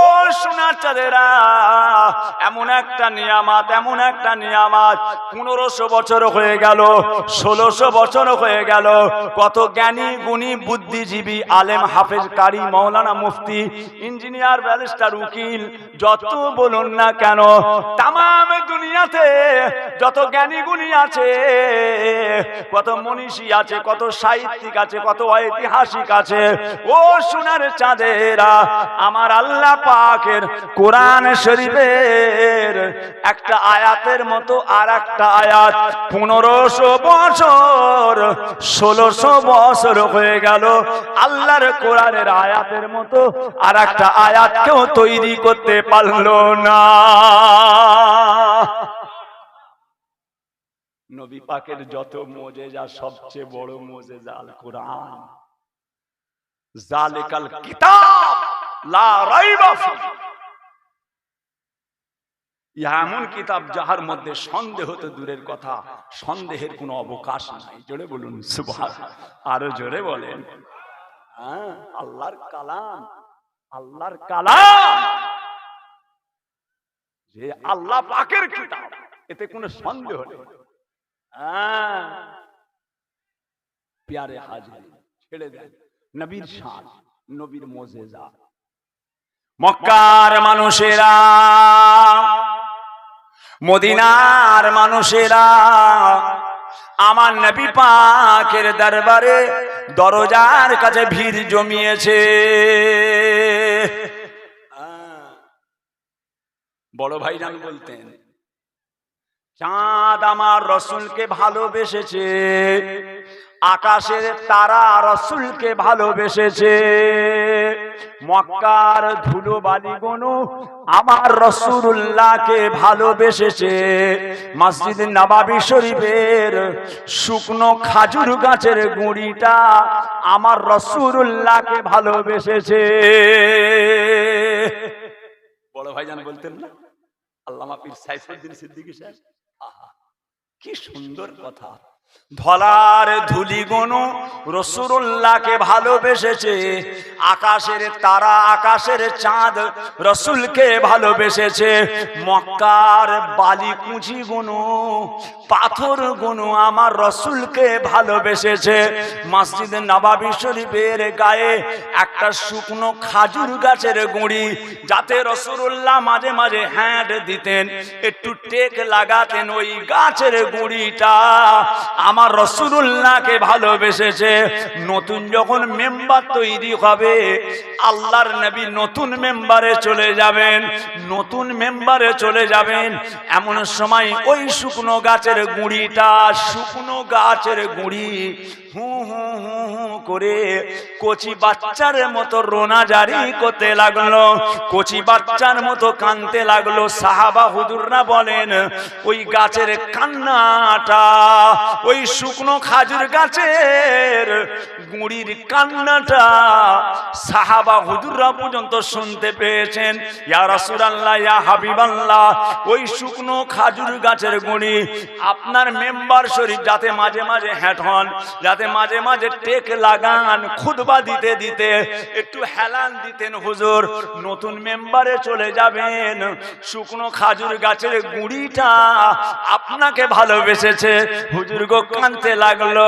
সোনার চাঁদেরা, এমন একটা নিয়ামত, এমন একটা নিয়ামত, 1500 বছর হয়ে গেল, 1600 বছর হয়ে গেল, কত জ্ঞানী গুণী বুদ্ধিজীবী আলেম হাফেজ কারি মাওলানা মুফতি ইঞ্জিনিয়ার ব্যারিস্টার উকিল যত বলুন না কেন, তামাম দুনিয়াতে যত জ্ঞানী গুণী আছে, কত মনীষী আছে, কত সাহিত্যিক আছে, কত ঐতিহাসিক আছে, ও সোনার চাঁদেরা, আমার আল্লাহ পাকের কোরআন শরীফের একটা আয়াতের মতো আর একটা আয়াত 1500 বছর 1600 বছর হয়ে গেল, আল্লাহর কোরআনের আয়াতের মতো আর একটা আয়াত কেউ তৈরি করতে পারলো না। নবী পাকের যত মুজিজা, সবচেয়ে বড় মুজিজা আল কোরআন। জালিকাল কিতাব লা রাইবা ফিহি, এমন কিতাব যাহার মধ্যে সন্দেহ তো দূরের কথা, সন্দেহের কোনো অবকাশ নাই। জোরে বলুন সুবহানাল্লাহ। আরো জোরে বলেন, হ্যাঁ, আল্লাহর কালাম, আল্লাহর কালাম, যে আল্লাহ পাকের কিতাব, এতে কোনো সন্দেহ নেই। হ্যাঁ, প্যারে হাজির ছেড়ে দেন নবীর শান, নবীর মুজিজা। মক্কার মানুষেরা, মদিনার মানুষেরা আমার নবী পাকের দরবারে দরজার কাছে ভিড় জমিয়েছে। বড় ভাইজান বলতেন, চাঁদ আমার রাসূলকে ভালোবেসেছে, আকাশের তারা রাসূলকে ভালোবেসেছে, মক্কার ধুলো বালিগুলো আমার রাসূলুল্লাহকে ভালোবেসেছে, মসজিদ নববী শরীফের শুকনো খাজুর গাছের গুঁড়িটা আমার রাসূলুল্লাহকে ভালোবেসেছে। বড় ভাইজান বলতেন না, আল্লামা পীর সাইফুদ্দিন সিদ্দিকী সাহেব, আহা কি সুন্দর কথা। ধলার ধুলিগুলো রাসূলুল্লাহকে ভালোবেসেছে, আকাশের তারা, আকাশের চাঁদ রাসূলকে ভালোবেসেছে, মক্কার বালি কুঁচিগুলো, পাথরগুলো আমার রাসূলকে ভালোবেসেছে, মসজিদ নববী শরীফের গায়ে একটা শুকনো খাজুর গাছের গুঁড়ি, যাতে রাসূলুল্লাহ মাঝে মাঝে হ্যাঁট দিতেন, একটু টেক লাগাতেন, ওই গাছের গুঁড়িটা আমার রাসূলুল্লাহকে ভালোবেসেছে। নতুন যখন মেম্বার তৈরি হবে, আল্লাহর নবী নতুন মেম্বারে চলে যাবেন, নতুন মেম্বারে চলে যাবেন। এমন সময় ওই শুকনো গাছের গুঁড়িটা, শুকনো গাছের গুঁড়ি হু হু হু হু করে কচি বাচ্চার মতো রোনা জারি করতে লাগলো, কচি বাচ্চার মতো কাঁদতে লাগলো। সাহাবা হুজুররা বলেন, ওই গাছের কান্নাটা, ওই শুকনো খাজুর গাছের গুঁড়ির কান্নাটা সাহাবা হুজুররা পর্যন্ত শুনতে পেয়েছেন। ইয়া রাসূলুল্লাহ, ইয়া হাবিবাল্লাহ, ওই শুকনো খাজুর গাছের গুঁড়ি আপনার মেম্বার শরীফ যাতে মাঝে মাঝে হ্যাট হন, যাতে মাঝে মাঝে টেক লাগান, খুতবা দিতে দিতে একটু হেলান দিতেন। হুজুর নতুন মেম্বারে চলে যাবেন, শুকনো খাজুর গাছের গুঁড়িটা আপনাকে ভালোবেসেছে। হুজুর গো কাঁদতে লাগলো।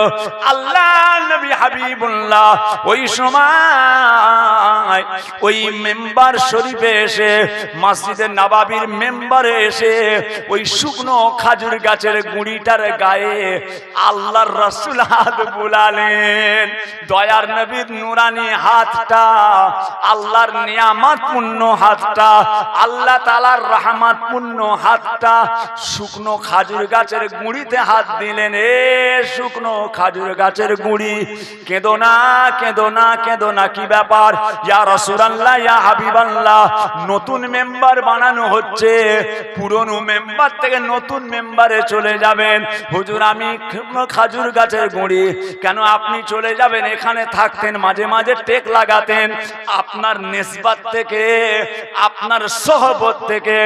আল্লাহ নবী হাবিবুল্লাহ ওই সময় ওই মেম্বার শরীফে এসে, মসজিদে নববীর মেম্বারে এসে ওই শুকনো খাজুর গাছের গুঁড়িটার গায়ে আল্লাহর রাসূল হাত বুলালেন। দয়ার নবীর নুরানি হাতটা, আল্লাহর নিয়ামতপূর্ণ হাতটা, আল্লাহ তাআলার রহমতপূর্ণ হাতটা শুকনো খাজুর গাছের গুঁড়িতে হাত দিলেন। এ শুকনো খাজুর গাছের গুঁড়ি, কেঁদো না, কেঁদো না, কেঁদো না। কি ব্যাপার? ইয়া রাসূলুল্লাহ, ইয়া হাবিবাল্লাহ, নতুন মেম্বার বানানো হচ্ছে, পুরনো মেম্বার থেকে নতুন মেম্বারে চলে যাবেন। হুজুর আমি খাজুর গাছের গুঁড়ি, কেন আপনি চলে যাবেন? এখানে থাকতেন, মাঝে মাঝে টেক লাগাতেন। আপনার নিসবত থেকে, আপনার সোহবত থেকে,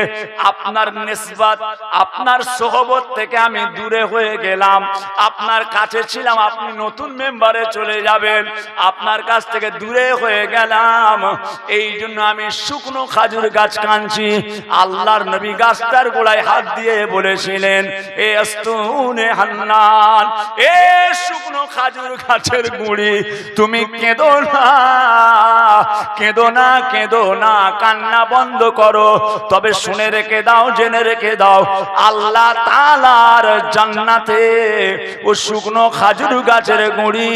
আপনার নিসবত, আপনার সোহবত থেকে আমি দূরে হয়ে গেলাম। আপনার কাছে ছিলাম, আপনি নতুন মেম্বারে চলে যাবেন, আপনার কাছ থেকে দূরে হয়ে গেলাম। এই জন্য আমি শুকনো খাজুর গাছ কাঁদছি। আল্লাহর নবী গাছটার গোড়ায় হাত দিয়ে বলেছিলেন, এ আস্তুনে হান্নান, এ শুকনো খাজুর গাছের গুঁড়ি, তুমি কেঁদো না, কেঁদো না, কেঁদো না, কান্না বন্ধ করো। তবে শুনে রেখে দাও, জেনে রেখে দাও, আল্লাহ তাআলার জান্নাতে ও শুকনো খাজুর গাছের গুঁড়ি,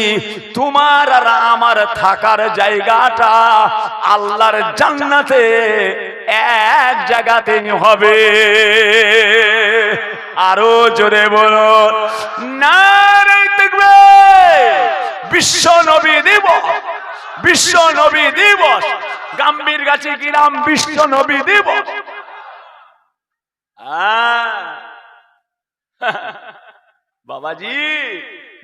তোমার আর আমার থাকার জায়গাটা আল্লাহর জান্নাতে এক জায়গাতেই হবে। আরো জোরে বলো নারে তাকবীর। বিশ্ব নবী দিবস, বিশ্ব নবী দিবস, গাম্ভীর গাছে গ্রাম বিশ্ব নবী দিবস। বাবাজি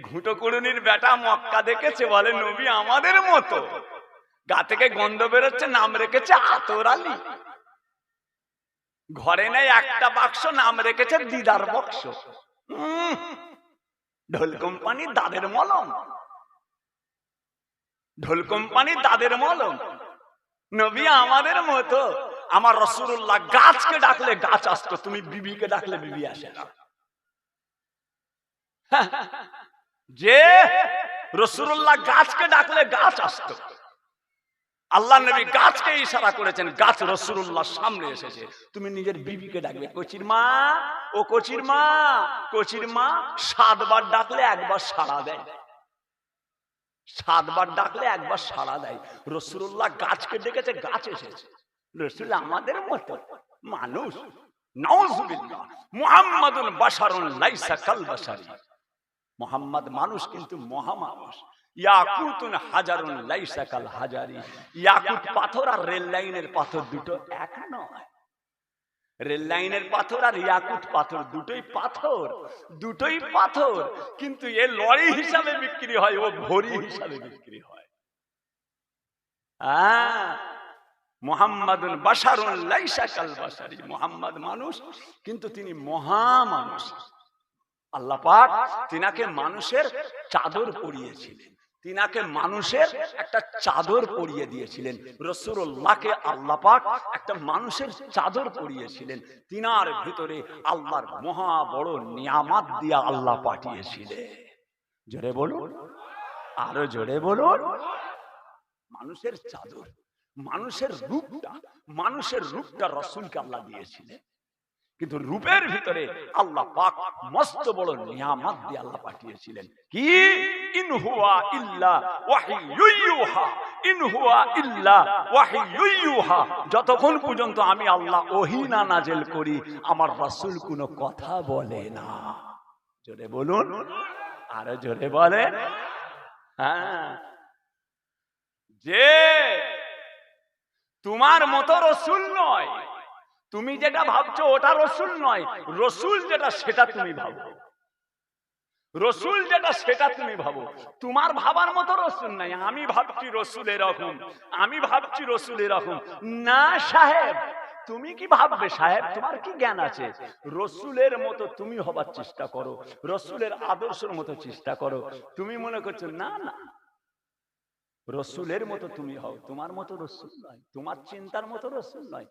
ঘুঁটো কুড়ুনির বেটা মক্কা দেখেছে, বলে নবী আমাদের মতো। গা থেকে গন্ধ বেরোচ্ছে, নাম রেখেছে আতর আলী। ঘরে নেই একটা বাক্স, নাম রেখেছে দিদার বাক্স। ঢোল কোম্পানি দাদের মলম, ঢোল কোম্পানি দাদের মলম। নবী আমাদের মতো। আমার রাসূলুল্লাহ গাছকে ডাকলে গাছ আসতো, তুমি বিবিকে ডাকলে বিবি আসে না। যে রাসূলুল্লাহ গাছকে ডাকলে গাছ আসতো, আল্লাহ নবী গাছকে ইশারা করেছেন, গাছ রাসূলুল্লাহর সামনে এসেছে। তুমি নিজের বিবিকে ডাকবে, কচির মা, ও কচির মা, কচির মা। 7 বার ডাকলে একবার সাড়া দেয়, 7 বার ডাকলে একবার সাড়া দেয়। রাসূলুল্লাহ গাছকে ডেকেছে, গাছ এসেছে। রাসূল আমাদের মতো মানুষ। নাউযুবিল্লাহ। মুহাম্মাদুন বাশারুন লাইসা কাল বাশারি। মুহাম্মদ মানুষ কিন্তু মহামানুষ। ইয়াকুতুন হাজারুন লাইসা কাল হাজারি। ইয়াকুত পাথর আর রেল লাইনের পাথর দুটো এক নয়। রেল লাইনের পাথর আর ইয়াকুত পাথর দুটোই পাথর, দুটোই পাথর, কিন্তু এ লরি হিসাবে বিক্রি হয়, ও ভরি হিসাবে বিক্রি হয়। মুহাম্মাদুন বাশারুন লাইসা কাল বাশারি। মুহাম্মদ মানুষ, কিন্তু তিনি মহামানুষ। আল্লাহ পাক তিনাকে মানুষের চাদর পরিয়েছিলেন, তিনাকে মানুষের একটা চাদর পরিয়ে দিয়েছিলেন। রাসূলুল্লাহকে আল্লাহ পাক একটা মানুষের চাদর পরিয়েছিলেন। তিনার ভিতরে আল্লাহর মহা বড় নিয়ামত দিয়ে আল্লাহ পাঠিয়েছিলেন। জোরে বলুন, আরো জোরে বলুন। মানুষের চাদর, মানুষের রূপটা, মানুষের রূপটা রাসূলকে আল্লাহ দিয়েছিলেন। কিন্তু রূপের ভিতরে আল্লাহ পাক মস্ত বড় নিয়ামত দিয়ে আল্লাহ পাঠিয়েছিলেন। কি? ইন হুয়া ইল্লা ওয়াহিয়ুন ইউহা, ইন হুয়া ইল্লা ওয়াহিয়ুন ইউহা। যতক্ষণ পর্যন্ত আমি আল্লাহ ওহী না নাযিল করি, আমার রাসূল কোনো কথা বলে না। জোরে বলুন, আরো জোরে বলেন। হ্যাঁ, যে তোমার মতো রাসূল নয়, তুমি যেটা ভাবছো ওটা রাসূল নয়। রাসূল যেটা সেটা তুমি ভাবো, রাসূল যেটা সেটা তুমি ভাবো। তোমার ভাবার মতো রাসূল নাই। আমি ভাবছি রাসূল এরকম, আমি ভাবছি রাসূল এরকম না। সাহেব, তুমি কি ভাববে সাহেব? তোমার কি জ্ঞান আছে? রাসূলের মতো তুমি হবার চেষ্টা করো, রাসূলের আদর্শের মতো চেষ্টা করো। তুমি মনে করছো না না, রাসূলের মতো তুমি হও, তোমার মতো রাসূল নয়, তোমার চিন্তার মতো রাসূল নয়।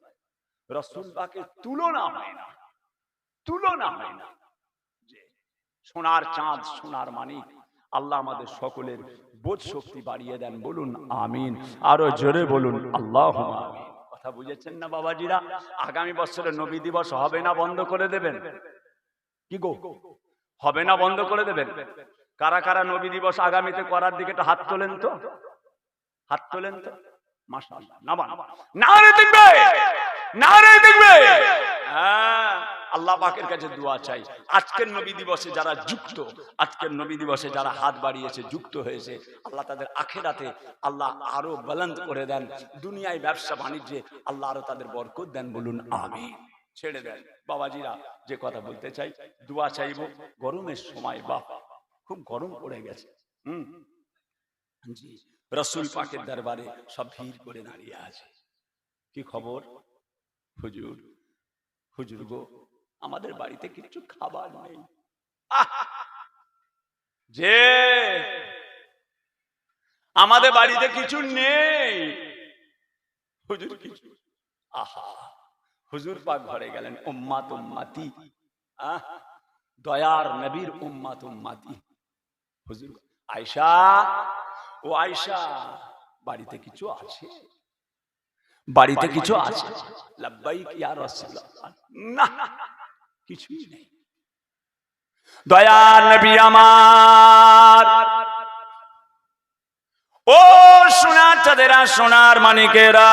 রাসূল পাকের তুলনা হয় না, তুলনা হয় না। যে সোনার চাঁদ, সোনার মানিক, আল্লাহ আমাদের সকলের বোধ শক্তি বাড়িয়ে দেন। বলুন আমিন, আরো জোরে বলুন আল্লাহুম্মা আমিন। কথা বুঝেছেন না বাবাজিরা? আগামী বছরে নবী দিবস হবে না বন্ধ করে দেবেন? কি গো, হবে না বন্ধ করে দেবেন? কারা কারা নবী দিবস আগামীতে করার দিকে একটা হাত তোলেন তো, হাত তোলেন তো। মাশাআল্লাহ, নামান নারে দেখবে, নারে দেখবে। হ্যাঁ, আল্লাহ পাকের কাছে দোয়া চাই। আজকের নবী দিবসে যারা যুক্ত, আজকের নবী দিবসে যারা হাত বাড়িয়েছে, যুক্ত হয়েছে, আল্লাহ তাদের আখিরাতে আল্লাহ আরো বুলন্দ করে দেন। দুনিয়ায় ব্যবসা বাণিজ্যে আল্লাহ আরো তাদের বরকত দেন। বলুন আমিন। ছেড়ে দেন বাবাজিরা, যে কথা বলতে চাই, দোয়া চাইব। গরমের সময় বাপ খুব গরম পড়ে গেছে। জি, রাসূল পাকের দরবারে সব ভিড় করে দাঁড়িয়ে আছে। কি খবর? হুজুর, হুজুর গো, আমাদের বাড়িতে কিছু খাবার নেই। যে আমাদের বাড়িতে কিছু নেই হুজুর, কিছু। আহা, হুজুর পাক ঘরে গেলেন। উম্মাত উম্মাতি, দয়ার নবীর উম্মাত উম্মাতি। হুজুর, আয়েশা, ও আয়েশা, বাড়িতে কিছু আছে? বাড়িতে কিছু আছে? লাব্বাইক ইয়া রাসূলুল্লাহ। না, কিছুই নেই। দয়ার নবী আমার, ও সোনার চাঁদেরা, সোনার মানিকেরা,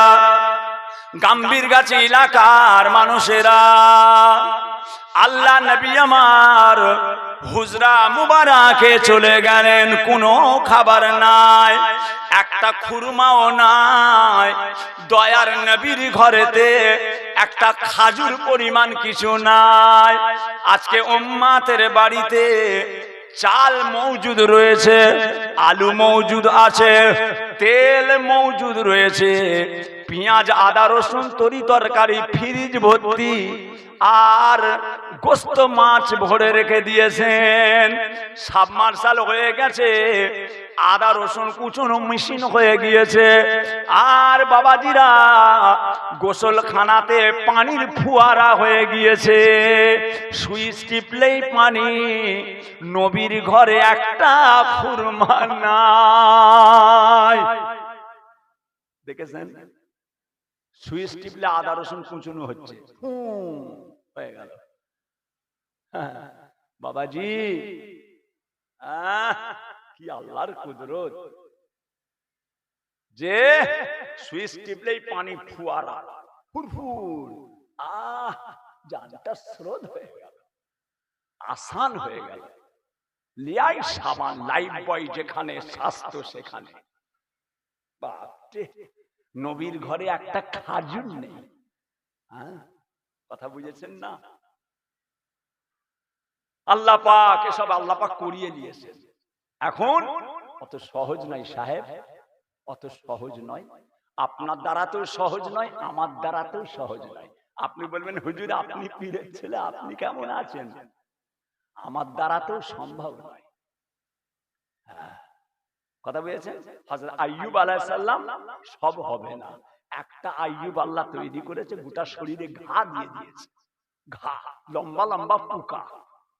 গাম্ভীর গাছি এলাকার মানুষেরা, আল্লাহ নবী আমার হুজরা মুবারাকে চলে গেলেন। কোনো খাবার নাই, একটা খুরমাও নাই। দয়ার নবীর ঘরেতে একটা খাজুর পরিমাণ কিছু নাই। আজকে উম্মাতের বাড়িতে চাল মওজুদ রয়েছে, আলু মওজুদ আছে, তেল মওজুদ রয়েছে, পেঁয়াজ আদা রসুন তরি তরকারি ফ্রিজ ভর্তি, আর গোস্ত মাছ ভরে রেখে দিয়েছেন। সাবমার্শাল হয়ে গেছে, আদা রসুন কুচনো মেশিন হয়ে গিয়েছে। আর বাবাজিরা, গোসলখানাতে পানির ফুয়ারা হয়ে গিয়েছে, সুইচ টিপলেই পানি। নবীর ঘরে একটা খুরমা নাই। দেখেছেন? সুইচ টিপলে আদা রসুন কুচনো হচ্ছে, হয়ে গেল। বাবাজি, কি আল্লাহর কুদরত, যে সুইচ টিপলেই পানি ফুয়ারা, ফুরফুর, জানটা স্রোত হয়ে গেল, আসান হয়ে গেল। লিয়াই সাবান, লাইফ বয় যেখানে, স্বাস্থ্য সেখানে। বাপরে, নবীর ঘরে একটা খাজুর নেই। কথা বুঝেছেন না? আল্লাহ পাক এসব আল্লাহ পাক করিয়ে দিয়েছেন। এখন অত সহজ নয় সাহেব, অত সহজ নয়। আপনার দ্বারাতেও সহজ নয়, আমার দ্বারাতেও সহজ নয়। আপনি বলবেন হুজুর আপনি পীরের ছেলে, আপনি কেমন আছেন? আমার দ্বারাতেও সম্ভব নয়। কথা বুঝেছেন? হযরত আইয়ুব আলাইহিস সালাম সব হবে না। একটা আইয়ুব আল্লাহ তৈরি করেছে, গোটা শরীরে ঘা দিয়ে দিয়েছে, ঘা, লম্বা লম্বা পোকা।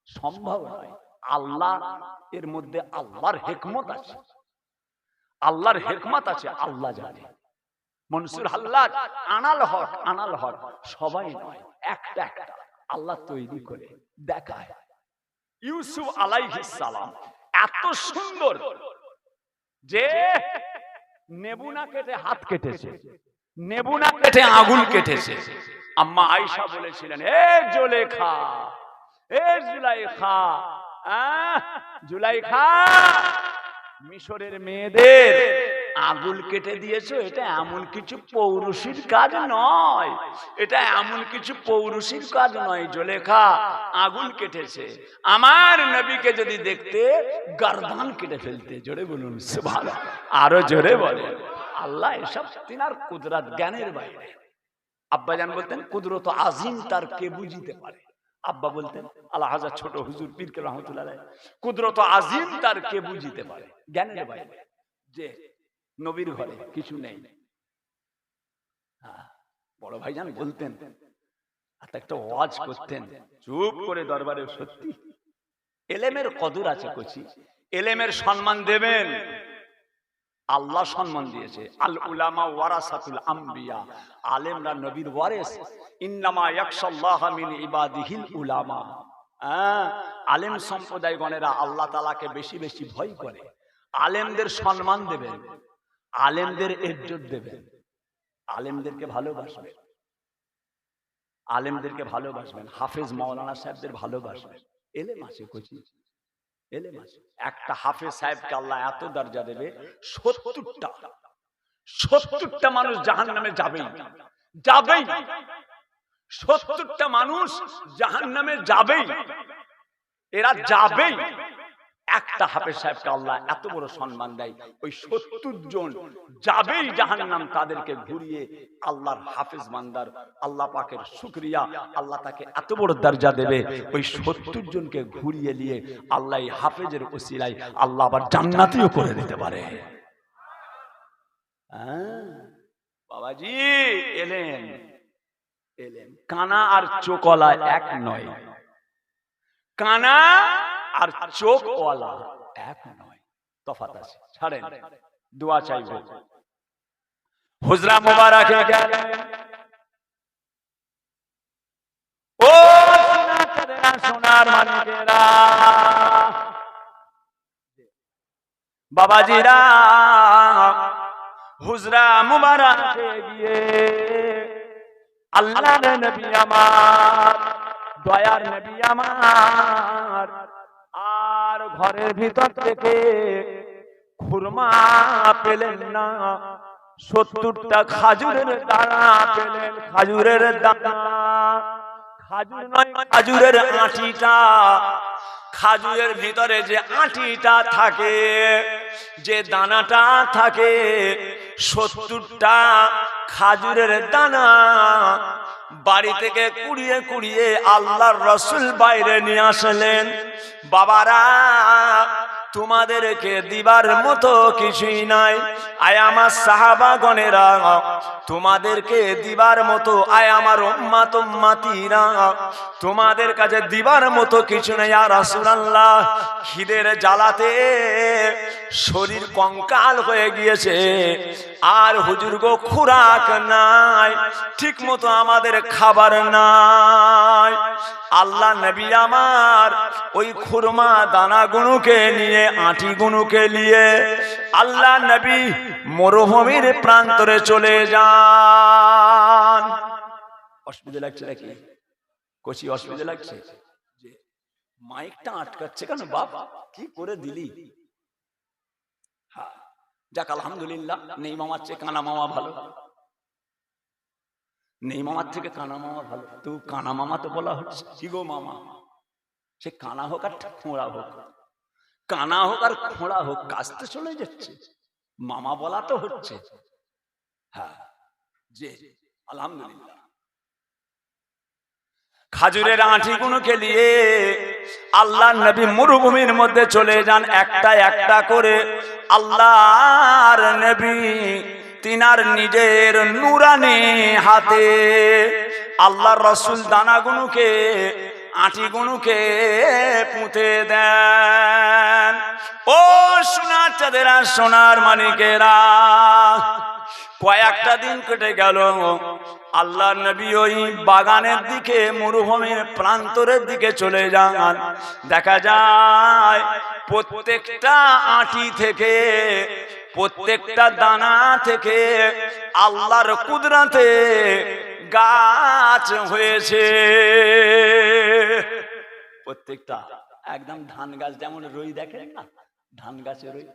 সম্ভব নয়। আল্লাহ এর মধ্যে আল্লাহর হিকমত আছে, আল্লাহর হিকমত আছে, আল্লাহ জানে। মনসুর হাল্লাজ, আনাল হক, আনাল হক সবাই নয়, একটা একটা। আল্লাহ তৈরি করে দেখায়। ইউসুফ আলাইহিস সালাম এত সুন্দর যে নেবু না কেটে হাত কেটেছে, নেবু না কেটে আঙুল কেটেছে। আম্মা আয়েশা বলেছিলেন, এ জুলেখা, এ জুলাইখা, জুলাইখা, মিশরের মেয়েদের আঙুল কেটে দিয়েছো, এটা এমন কিছু পৌরুষের কাজ নয়, এটা এমন কিছু পৌরুষের কাজ নয়। জুলেখা আঙুল কেটেছে, আমার নবীকে যদি দেখতে গর্দান কেটে ফেলতে। জোরে বলুন সুবহানাল্লাহ, আরো জোরে বলেন। আল্লাহ এসব তিনার কুদরত জ্ঞানের বাইরে। আব্বাজান বলতেন কুদরত আজিম তার কে বুঝিতে পারে। আব্বা বলতেন আল্লাহ হাজার ছোট হুজুর পীর কে রহমতুল্লাহ আলাইহি, কুদরত আজিম তার কে বুঝিতে পারে, জ্ঞানের বাইরে। যে নবীর ঘরে কিছু নেই, বড় ভাইজান বলতেন, একটা ওয়াজ করতেন চুপ করে দরবারে, সত্যি এলেমের কদর আছে কচি, এলেমের সম্মান দেবেন। আল্লাহ সম্মান দিয়েছে, আল উলামা ওয়ারাসাতুল আম্বিয়া, আলেমরা নবীর ওয়ারিস। ইন্নামা ইয়াখশাল্লাহ মিন ইবাদিহিল উলামা। আলেম সম্প্রদায় গণেরা আল্লাহ তাআলাকে বেশি বেশি ভয় করে। আলেমদের সম্মান দেবেন, আলেমদের ইজ্জত দেবেন, আলেমদেরকে ভালোবাসবেন, আলেমদেরকে ভালোবাসবেন, হাফেজ মাওলানা সাহেবদের ভালোবাসবেন। এলেম আছে কচি, এলেম আছে। একটা হাফেজ সাহেবকে আল্লাহ এত দরজা দেবে, 70টা মানুষ জাহান্নামে যাবেই যাবেই, 70টা মানুষ জাহান্নামে যাবেই, এরা যাবেই। একটা হাফেজ সাহেবকে আল্লাহ এত বড় সম্মান দেয়, ওই 70 জন যাবেই জাহান্নাম, তাদেরকে ঘুরিয়ে আল্লাহর হাফেজ বান্দার আল্লাহ পাকের শুকরিয়া, আল্লাহ তাকে এত বড় দরজা দেবে, ওই 70 জনকে ঘুরিয়ে নিয়ে আল্লাহ এই হাফেজের ওসিলায় আল্লাহ আবার জান্নাতিও করে দিতে পারে। বাবাজি এলেন, এলেন। কানা আর চোখওয়ালা এক নয়, কানা আর চোখওয়ালা এক নয়, তফাৎ আছে। ছাড়েন, দোয়া চাইব। হুজরা মুবারকে গেলেন, ও সোনার মানিকেরা, বাবাজিরা, হুজরা মুবারকে গিয়ে আল্লাহর নবী আমার, দয়ার নবী আমার, আর ঘরের ভিতর থেকে খুরমা পেলেন না, 70টা খাজুরের দানা পেলেন। খাজুরের দানা, খাজুর নয়, খাজুরের আঁটিটা। খাজুরের ভিতরে যে আঁটিটা থাকে, যে দানাটা থাকে, 70টা খাজুরের দানা বাড়ি থেকে কুড়িয়ে কুড়িয়ে আল্লাহর রাসূল বাইরে নিয়ে আসলেন। বাবারা, তোমাদেরকে দিবার মতো কিছুই নাই, আয় আমার সাহাবাগণেরা, তোমাদেরকে দিবার মতো, আয় আমার উম্মাত উম্মাতিরা, তোমাদের কাছে দিবার মতো কিছু নেই। ইয়া রাসূলুল্লাহ, খিদের জ্বালাতে শরীর কঙ্কাল হয়ে গিয়েছে, আর হুজুর গো খুরাক নাই, ঠিক মতো আমাদের খাবার নাই। আল্লাহ নবী আমার ওই খুরমা দানাগুলোকে নিয়ে, আঁটিগুলোকে নিয়ে আল্লাহ নবী মরুভূমির প্রান্তরে চলে যান। অসুবিধা লাগছে নাকি কচি? অসুবিধা লাগছে যে মাইকটা আটকাচ্ছে কেন বাপ? কি করে দিলি? হ্যাঁ, যাক আলহামদুলিল্লাহ, নেই মামার চেয়ে কানা মামা ভালো, নেই মামার থেকে কানা মামা ভালো। তো কানা মামা তো বলা হচ্ছে, কি গো মামা, সে কানা হোক আর খোঁড়া হোক, কানা হোক আর খোঁড়া হোক, কাজ তো চলে যাচ্ছে, মামা বলা তো হচ্ছে। হ্যাঁ, যে আলহামদুলিল্লাহ। খাজুরের আঁটিগুলোকে নিয়ে আল্লাহ নবী মরুভূমির মধ্যে চলে যান, একটা একটা করে। আল্লাহর নবী তিনার নিজের নুরানি হাতে আল্লাহর রাসূল দানাগুলোকে, আঁটিগুলোকে পুঁতে দেন। ও সোনার চাঁদেরা, সোনার মানিকেরা, কয়েকটা দিন কেটে গেল। আল্লাহ নবী ওই বাগানের দিকে, মরুভূমির প্রান্তরের দিকে চলে যান। দেখা যায় প্রত্যেকটা আঁটি থেকে, প্রত্যেকটা দানা থেকে আল্লাহর কুদরতে গাছ হয়েছে। প্রত্যেকটা একদম ধান গাছ যেমন রই দেখেন না, ধান গাছের রই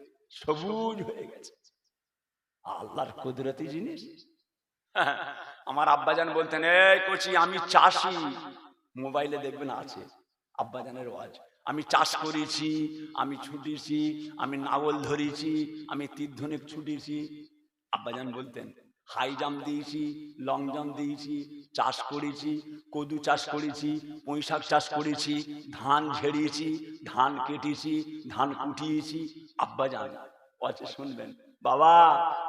সবুজ হয়ে গেছে। আল্লাহর কুদরতি জিনিস। আমার আব্বাজান বলতেন, এই কচি আমি চাষি, মোবাইলে দেখবেন আছে আব্বাজানের ওয়াজ, আমি চাষ করেছি, আমি ছুটিছি, আমি নাগল ধরেছি, আমি তীর্ধনিক ছুটিছি। আব্বাজান বলতেন হাই জাম্প দিয়েছি, লং জাম্প দিয়েছি, চাষ করেছি, কদু চাষ করেছি, পুঁই শাক চাষ করেছি, ধান ঝেড়িয়েছি, ধান কেটেছি, ধান কুটিয়েছি। আব্বাজান ওয়াজ শুনবেন, বাবা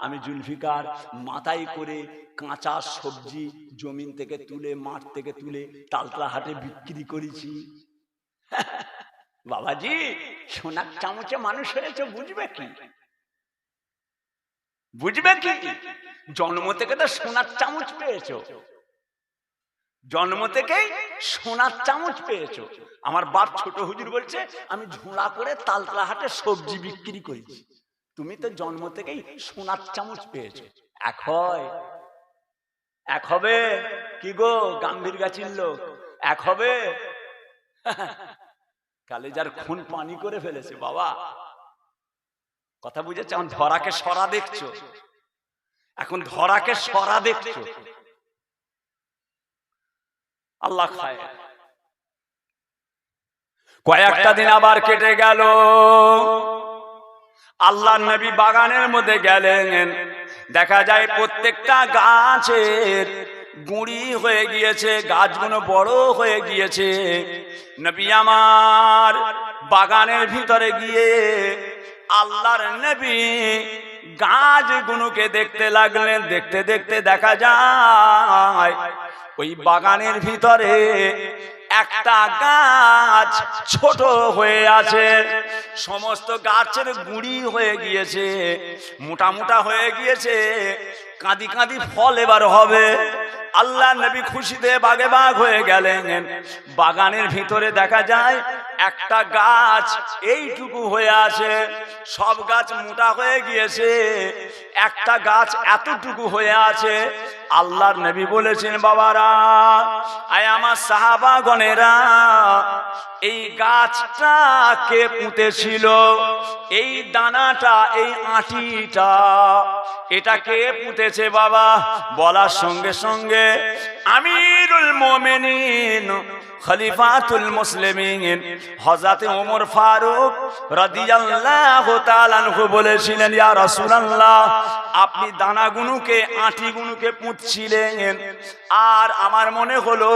আমি জুলফিকার মাথায় করে কাঁচা সবজি জমিন থেকে তুলে, মাঠ থেকে তুলে তালতলা হাটে বিক্রি করেছি। বাবাজি সোনার চামচে মানুষ হয়েছে, বুঝবে কি? বুঝবে কি? জন্ম থেকে তো সোনার চামচ পেয়েছো, জন্ম থেকেই সোনার চামচ পেয়েছো। আমার বাপ ছোট হুজুর বলছে আমি ঝোড়া করে তালতলা হাটে সবজি বিক্রি করেছি। তুমি তো জন্ম থেকেই সোনার চামচ পেয়েছো। এক হয়, এক হবে কি গো গাম্ভীর গাছির লোক, এক হবে? কালেজার খুন পানি করে ফেলেছে বাবা। কথা বুঝেছে? এখন ধরাকে সরা দেখছো, এখন ধরাকে সরা দেখছো। আল্লাহ খায়। কয়েকটা দিন আবার কেটে গেল। আল্লাহ নবী বাগানের মধ্যে গেলেন। দেখা যায় প্রত্যেকটা গাছের গুঁড়ি হয়ে গিয়েছে, গাছগুলো বড় হয়ে গিয়েছে। নবী আমার বাগানের ভিতরে গিয়ে আল্লাহর নবী গাছগুলোকে দেখতে লাগলেন। দেখতে দেখতে দেখা যায় ওই বাগানের ভিতরে একটা গাছ ছোট হয়ে আছে, সমস্ত গাছের গুঁড়ি হয়ে গিয়েছে, মোটা মোটা হয়ে গিয়েছে, কাঁদি কাঁদি ফল এবার হবে। আল্লাহ নবী খুশিতে বাগে বাগ হয়ে গেলেন। বাগানের ভিতরে দেখা যায় একটা গাছ এইটুকু হয়ে আছে, সব গাছ মোটা হয়ে গিয়েছে, একটা গাছ এতটুকু হয়ে আছে। আল্লাহর নবী বলেছেন, বাবারা আয় আমার সাহাবাগণেরা, এই গাছটা কে পুঁতেছিল? এই দানাটা, এই আঁটিটা, এটা কে পুঁতেছে বাবা? বলার সঙ্গে সঙ্গে আমিরুল মুমিনিন খলিফাতুল মুসলিমিন হযরত ওমর ফারুক রাদিয়াল্লাহু তাআলা আনহু বলেছিলেন, ইয়া রাসূলুল্লাহ আপনি দানাগুলোকে, আঁটিগুলোকে পুঁতছিলেন, আর আমার মনে হলো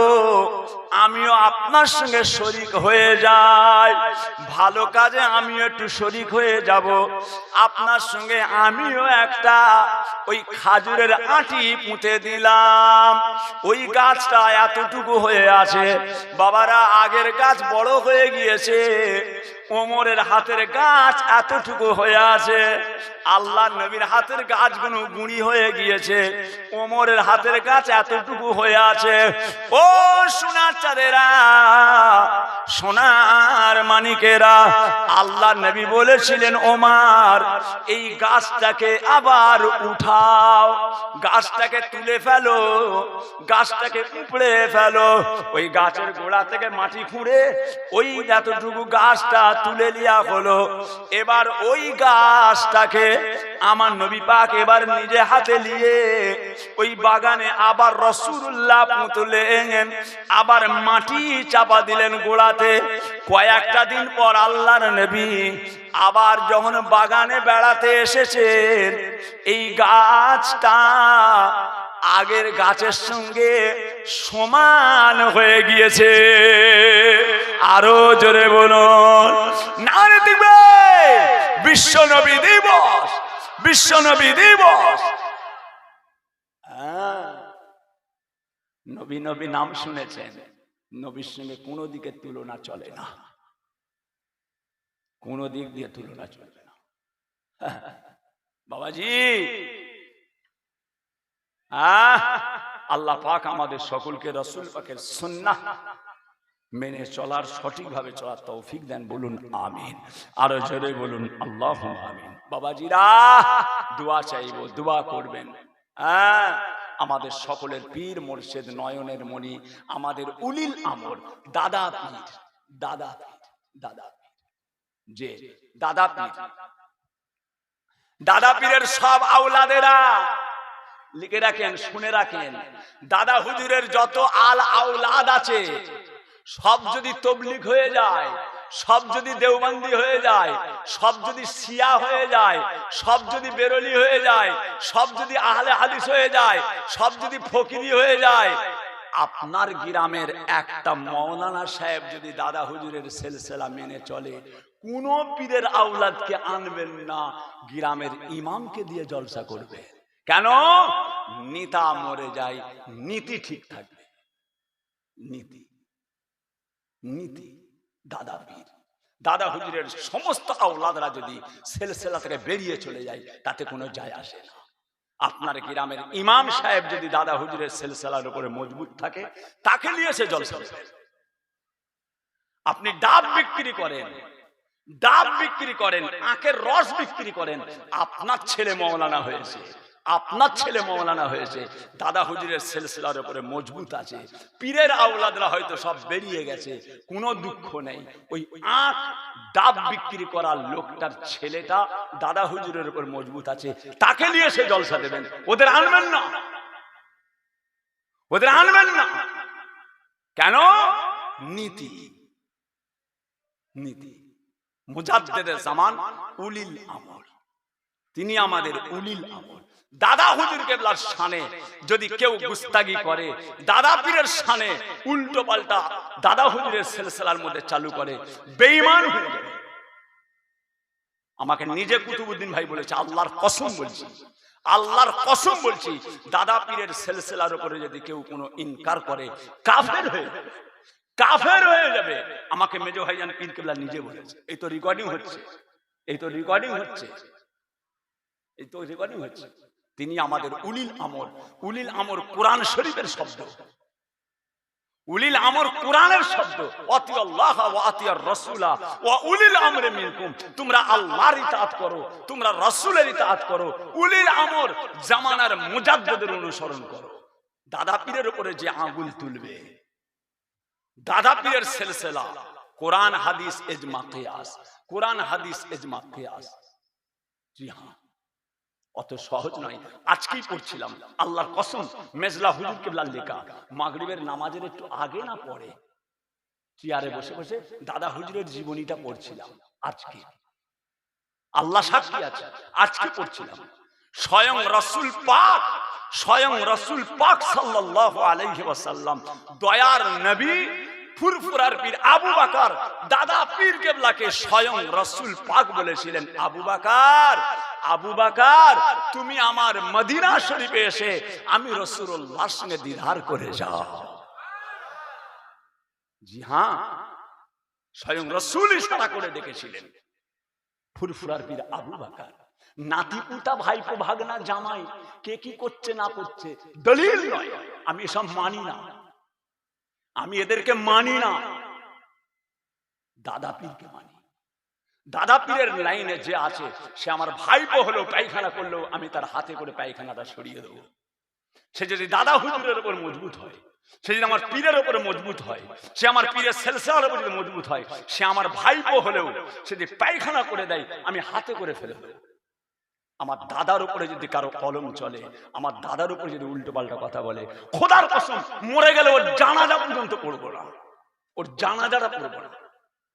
আমিও আপনার সঙ্গে শরীক হয়ে যাই, ভালো কাজে আমিও একটু শরীক হয়ে যাব, আপনার সঙ্গে আমিও একটা ওই খাজুরের আঁটি পুঁতে দিলাম। ওই গাছটা এতটুকু হয়ে আছে বাবারা, আগের গাছ বড় হয়ে গিয়েছে, ওমরের হাতের গাছ এতটুকু হয়ে আছে, আল্লাহ নবীর হাতের গাছগুলো গুঁড়ি হয়ে গিয়েছে, ওমরের হাতের গাছ এতটুকু হয়ে আছে। ও সোনার চাঁদেরা, সোনার মানিকেরা, আল্লাহ নবী বলেছিলেন, ওমর এই গাছটাকে আবার উঠাও, গাছটাকে তুলে ফেলো, গাছটাকে উপড়ে ফেলো। ওই গাছের গোড়া থেকে মাটি খুঁড়ে ওই এতটুকু গাছটা তুলে লিয়া হলো। এবার ওই গাছটাকে আমার নবী পাক এবার নিজে হাতে নিয়ে ওই বাগানে আবার রাসূলুল্লাহ পুঁতলেন, আবার মাটি চাপা দিলেন গোড়াতে। কয়েকটা দিন পর আল্লাহর নবী আবার যখন বাগানে বেড়াতে এসেছেন, এই গাছটা আগের গাছের সঙ্গে সমান হয়ে গিয়েছে। আরো জোরে বলুন নারে দিবে বিশ্ব নবী দিবস, বিশ্ব নবী দিবস। নবী নবী নাম শুনেছেন, নবীর সঙ্গে কোনো দিকে তুলনা চলে না, কোনো দিক দিয়ে তুলনা চলবে না। বাবাজি আল্লাহ পাক আমাদের সকলকে রাসূল পাকের সুন্নাহ মেনে চলার, সঠিকভাবে চলার তৌফিক দেন, বলুন আমিন। আরো জোরে বলুন আল্লাহুম্মা আমিন। বাবাজিরা, দোয়া চাইবো, দোয়া করবেন। আমাদের সকলের পীর মুর্শিদ, নয়নের মণি, আমাদের উলিল আমর দাদা পীর, দাদা পীর, দাদা পীর, যে দাদা পীর, দাদা পীরের সব আওলাদেরা লিখে রাখেন, শুনে রাখেন, দাদা হুজুরের যত আল আওলাদ আছে সব যদি তবলিগ হয়ে যায়, সব যদি দেওবন্দি হয়ে যায়, সব যদি শিয়া হয়ে যায়, সব যদি বেরলি হয়ে যায়, সব যদি আহলে হাদিস হয়ে যায়, সব যদি ফকিরি হয়ে যায়, আপনার গ্রামের একটা মৌলানা সাহেব যদি দাদা হুজুরের সিলসিলা মেনে চলে, কোন পীরের আওলাদকে আনবেন না, গ্রামের ইমামকে দিয়ে জলসা করবে। কেন? নেতা মরে যায়, নীতি ঠিক থাকবে। নীতি, নীতি। দাদা পীর, দাদা হুজুরের সমস্ত আওলাদরা যদি সিলসিলা থেকে বেরিয়ে চলে যায়, তাতে কোনো যায় আসে না। আপনার গ্রামের ইমাম সাহেব যদি দাদা হুজুরের সিলসিলার উপরে মজবুত থাকে, তাকে নিয়ে সে জলসা করবে। আপনি ডাব বিক্রি করেন, ডাব বিক্রি করেন, আখের রস বিক্রি করেন, আপনার ছেলে মৌলানা হয়েছে, আপনার ছেলে মৌলানা হয়েছে, দাদা হুজুরের সিলসিলার উপরে মজবুত আছে, পীরের আওলাদরা হয়তো সব বেরিয়ে গেছে, কোনো দুঃখ নেই। ওই আখ ডাব বিক্রি করার লোকটার ছেলেটা দাদা হুজুরের উপর মজবুত আছে, তাকে নিয়ে সে জলসা দেবেন। ওদের আনবেন না, ওদের আনবেন না। কেন? নীতি, নীতি। মুজাদ্দেদে জামান উলিল আমর, তিনি আমাদের উলিল আমর। দাদা হুজুর কেবলার শানে যদি কেউ গুস্তাগি করে, দাদা পীরের শানে উল্টো পাল্টা দাদা হুজুরের সিলসিলার মধ্যে চালু করে, বেঈমান হয়ে যাবে। আমাকে নিজে কুতুবউদ্দিন ভাই বলেছে, আল্লাহর কসম বলছি, আল্লাহর কসম বলছি, দাদা পীরের সিলসিলার উপরে যদি কেউ কোনো ইনকার করে, কাফের হয়ে যাবে, কাফের হয়ে যাবে। আমাকে মেজো ভাইজান পীর কেবলা নিজে বলেছে। এই তো রেকর্ডিং হচ্ছে, এই তো রেকর্ডিং হচ্ছে, এই তো রেকর্ডিং হচ্ছে। তিনি আমাদের উলিল আমর। উলিল আমর কোরআন শরীফের শব্দ, উলিল আমর কোরআনের শব্দ। আতি আল্লাহ ওয়া আতি আর রাসূলা ওয়া উলিল আমরি মিনকুম, তোমরা আল্লাহর ইতাআত করো, তোমরা রাসূলের ইতাআত করো। উলিল আমর জামানার মুজাদ্দিদের অনুসরণ করো। দাদা পীরের উপরে যে আঙ্গুল তুলবে, দাদা পীরের সিলসিলা, কোরআন হাদিস ইজমা কিয়াস, কোরআন হাদিস ইজমা কিয়াস। জি হ্যাঁ, অত সহজ নয়। আজকেই পড়ছিলাম, আল্লাহর কসম, মেজলা হুজুর কেবলার লেখা, মাগরিবের নামাজের একটু আগে না পড়ে চেয়ারে বসে বসে দাদা হুজুরের জীবনীটা পড়ছিলাম। আজকে আল্লাহ সাক্ষী আছে, আজকে পড়ছিলাম। স্বয়ং রাসূল পাক, স্বয়ং রাসূল পাক সাল্লাল্লাহু আলাইহি ওয়াসাল্লাম, দয়ার নবী ফুরফুরার পীর আবু বকর, দাদা পীর কেবলাকে স্বয়ং রাসূল পাক বলেছিলেন, আবু বকর, আবু বকর, তুমি আমার মদিনা শরীফে এসে আমি রাসূলুল্লাহর সঙ্গে দিদার করে যাও। জি হ্যাঁ, স্বয়ং রাসূল ইশারা করে ডেকেছিলেন। ফুরফুরার পীর আবু বকর, নাতি পুতা ভাইপো ভাগনা জামাই কে কি করছে না করছে দলিল নয়, আমি এসব মানি না, আমি এদেরকে মানি না, দাদা পীরকে মানি। দাদা পীরের লাইনে যে আছে, সে আমার ভাইপো হলেও পায়খানা করলেও আমি তার হাতে করে পায়খানাটা সরিয়ে দেবো। সে যদি দাদা হুজুরের উপর মজবুত হয়, সে যদি আমার পীরের উপরে মজবুত হয়, সে আমার পীরের সিলসিলার উপর যদি মজবুত হয়, সে আমার ভাইপো হলেও সে যদি পায়খানা করে দেয়, আমি হাতে করে ফেলে দেবো। আমার দাদার উপরে যদি কারো কলম চলে, আমার দাদার উপরে যদি উল্টো পাল্টা কথা বলে, খোদার কসম মরে গেলে ওর জানাজা পর্যন্ত পড়বো না, ওর জানাজাটা পড়বো না।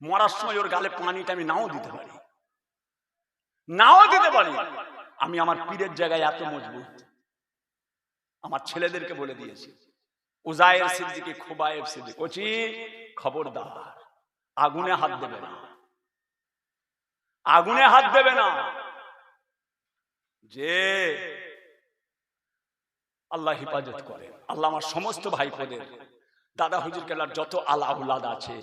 মরার সময় ওর গালে পানিটা আমি নাও দিতে পারি, নাও দিতে পারি। আমি আমার পীরের জায়গায় এত মজবুত। আমার ছেলেদেরকে বলে দিয়েছি, উজায়ের সিদ্দিকী, খুবায়েব সিদ্দিক, ওচি খবরদার, আগুনে হাত দেবে না, আগুনে হাত দেবে না। যে আল্লাহ হেফাজত করে, আল্লাহ আমার সমস্ত ভাইপোদের, দাদা হুজুর কেবলার যত আলা আওলাদ আছে,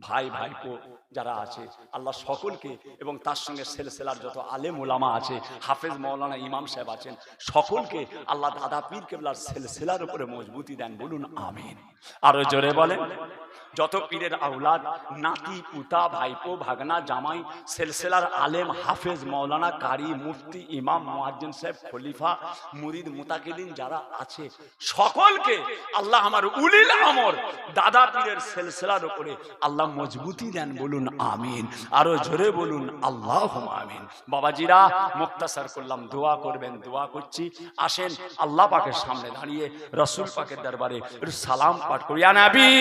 ভাই ভাইপো যারা আছে আল্লাহ সকলকে এবং তার সঙ্গে সিলসিলার যত আলেম ওলামা আছে, হাফেজ মাওলানা ইমাম সাহেব আছেন, সকলকে আল্লাহ দাদা পীর কেবলার সিলসিলার উপরে মজবুতি দেন, বলুন আমিন। আরো জোরে বলেন। যত পীরের আওলাদ, নাতি পুতা ভাইপো ভাগনা জামাই, সিলসিলার আলেম হাফেজ মাওলানা কারি মুফতি ইমাম মুয়াজ্জিন সাহেব খলিফা মুরিদ মুতাকিদিন যারা আছে সকলকে আল্লাহ আমার উলিল আমর দাদা পীরের সিলসিলার উপরে আল্লাহ মজবুতি দেন, বলুন আমিন। আরো জোরে বলুন আল্লাহুম্মা আমিন। বাবাজিরা মুক্তাসার করলাম, দোয়া করবেন, দোয়া করছি। আসেন আল্লাহ পাকের সামনে দাঁড়িয়ে রাসূল পাকের দরবারে সালাম পাঠ করি। ইয়া নবী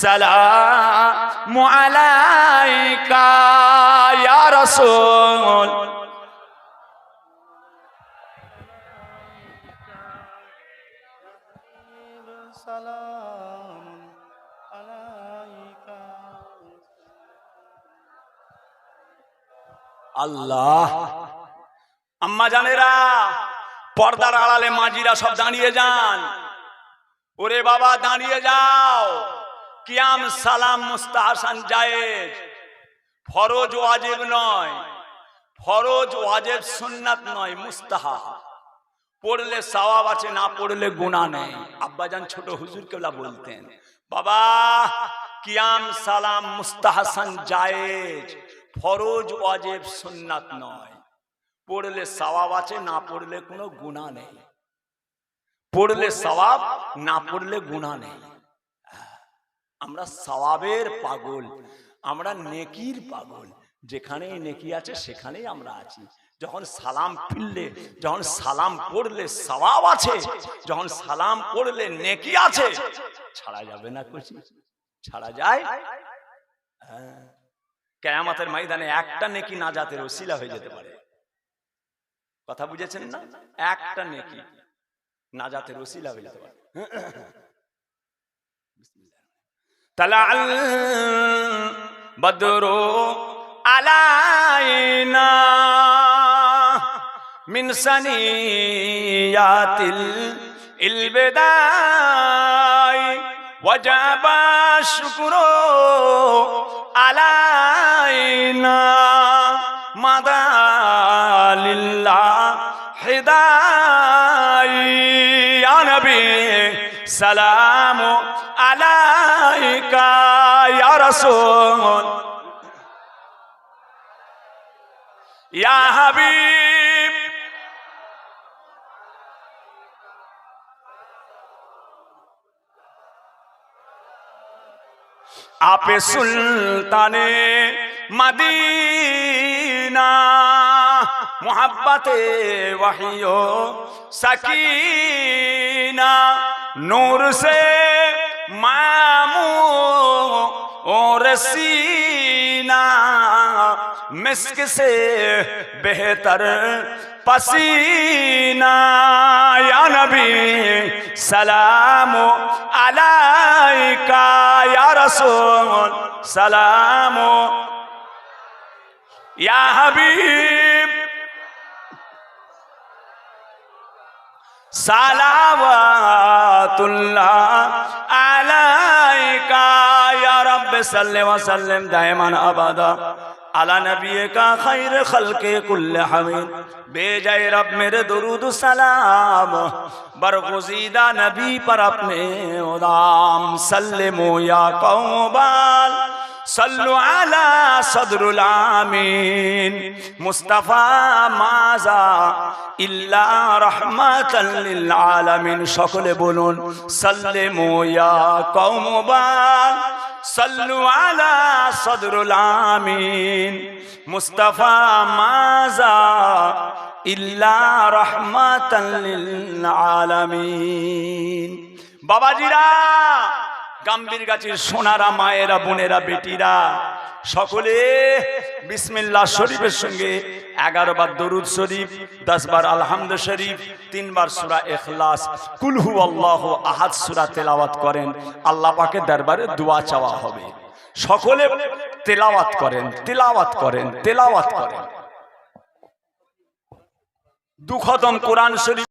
সালামু আলাইকা ইয়া রাসূল আল্লাহ। আম্মা জানেরা, পর্দার আড়ালে মাজিরা সব দাঁড়িয়ে যান। ওরে বাবা দাঁড়িয়ে যাও। কিয়াম সালাম মুস্তাহসান জায়েজ, ফরজ ওয়াজিব নয়, ফরজ ওয়াজিব সুন্নাত নয়, মুস্তাহাব। পড়লে সওয়াব আছে, না পড়লে গুনাহ নেই। আব্বাজান ছোট হুজুর কেবলা বলতেন, বাবা কিয়াম সালাম মুস্তাহসান জায়েজ, ফরজ ওয়াজিব সুন্নাত নয়। পড়লে সওয়াব আছে, না পড়লে কোনো গুনাহ নেই। পড়লে সওয়াব, না পড়লে গুনাহ নেই। আমরা সওয়াবের পাগল, আমরা নেকির পাগল। যেখানেই নেকি আছে সেখানেই আমরা আছি। যখন সালাম ফিরলে, যখন সালাম পড়লে সওয়াব আছে, যখন সালাম পড়লে নেকি আছে, ছাড়া যাবে না। কিছু ছাড়া যায়? কিয়ামতের ময়দানে একটা নেকি নাজাতের ওসিলা হয়ে যেতে পারে। কথা বুঝেছেন না? একটা নেকি নাজাতের ওসিলা হয়ে যেতে পারে। তালাল বদরু আলাইনা মিন সানিয়াতিল ইলবিদাই ওয়াজাবা শুকরু আলাইনা মাদালিল্লাহ হিদাই ইয়া নবী সালামু আলাইকা ইয়া রাসূল ইয়া হাবিব। আপে সুলতানে মদিনা मोहब्बते वहियो सकीना नूर से मामू और सीना मिस्क से बेहतर पसीना या नबी सलाम अलैका या रसूल सलाम या हबीब सलावतुल्लाह अलैका या रब्ब सल्लि व सल्लिम दाइमान अबदा अला नबीका खैर खल्के कुल्ले हमीद। बेजाए रब मेरे दुरूद सलाम बरगुज़ीदा नबी पर अपने उदाम सल्लिमो या कौबाल सल्लु अला सदरुल आमीन मुस्तफा माजा इल्ला रहमतल लिल आलामीन। সকলে বলুন सल्लिमो या कौबाल सल्लु अला सदरुल आमीन मुस्तफा माजा इल्ला रहमतल लिल आलामीन। बाबाजीरा গাম্ভীর গাছের সোনারা মায়েরা বোনেরা বেটিরা সকলে বিসমিল্লাহ শরীফের সঙ্গে 11 বার দরুদ শরীফ 10 বার আলহামদু শরীফ 3 বার সূরা ইখলাস কুল হুয়াল্লাহু আহাদ সূরা তেলাওয়াত করেন। আল্লাহ পাকের দরবারে দোয়া চাওয়া হবে। সকলে তেলাওয়াত করেন, তেলাওয়াত করেন, তেলাওয়াত করেন। 2 খতম কোরআন শরীফ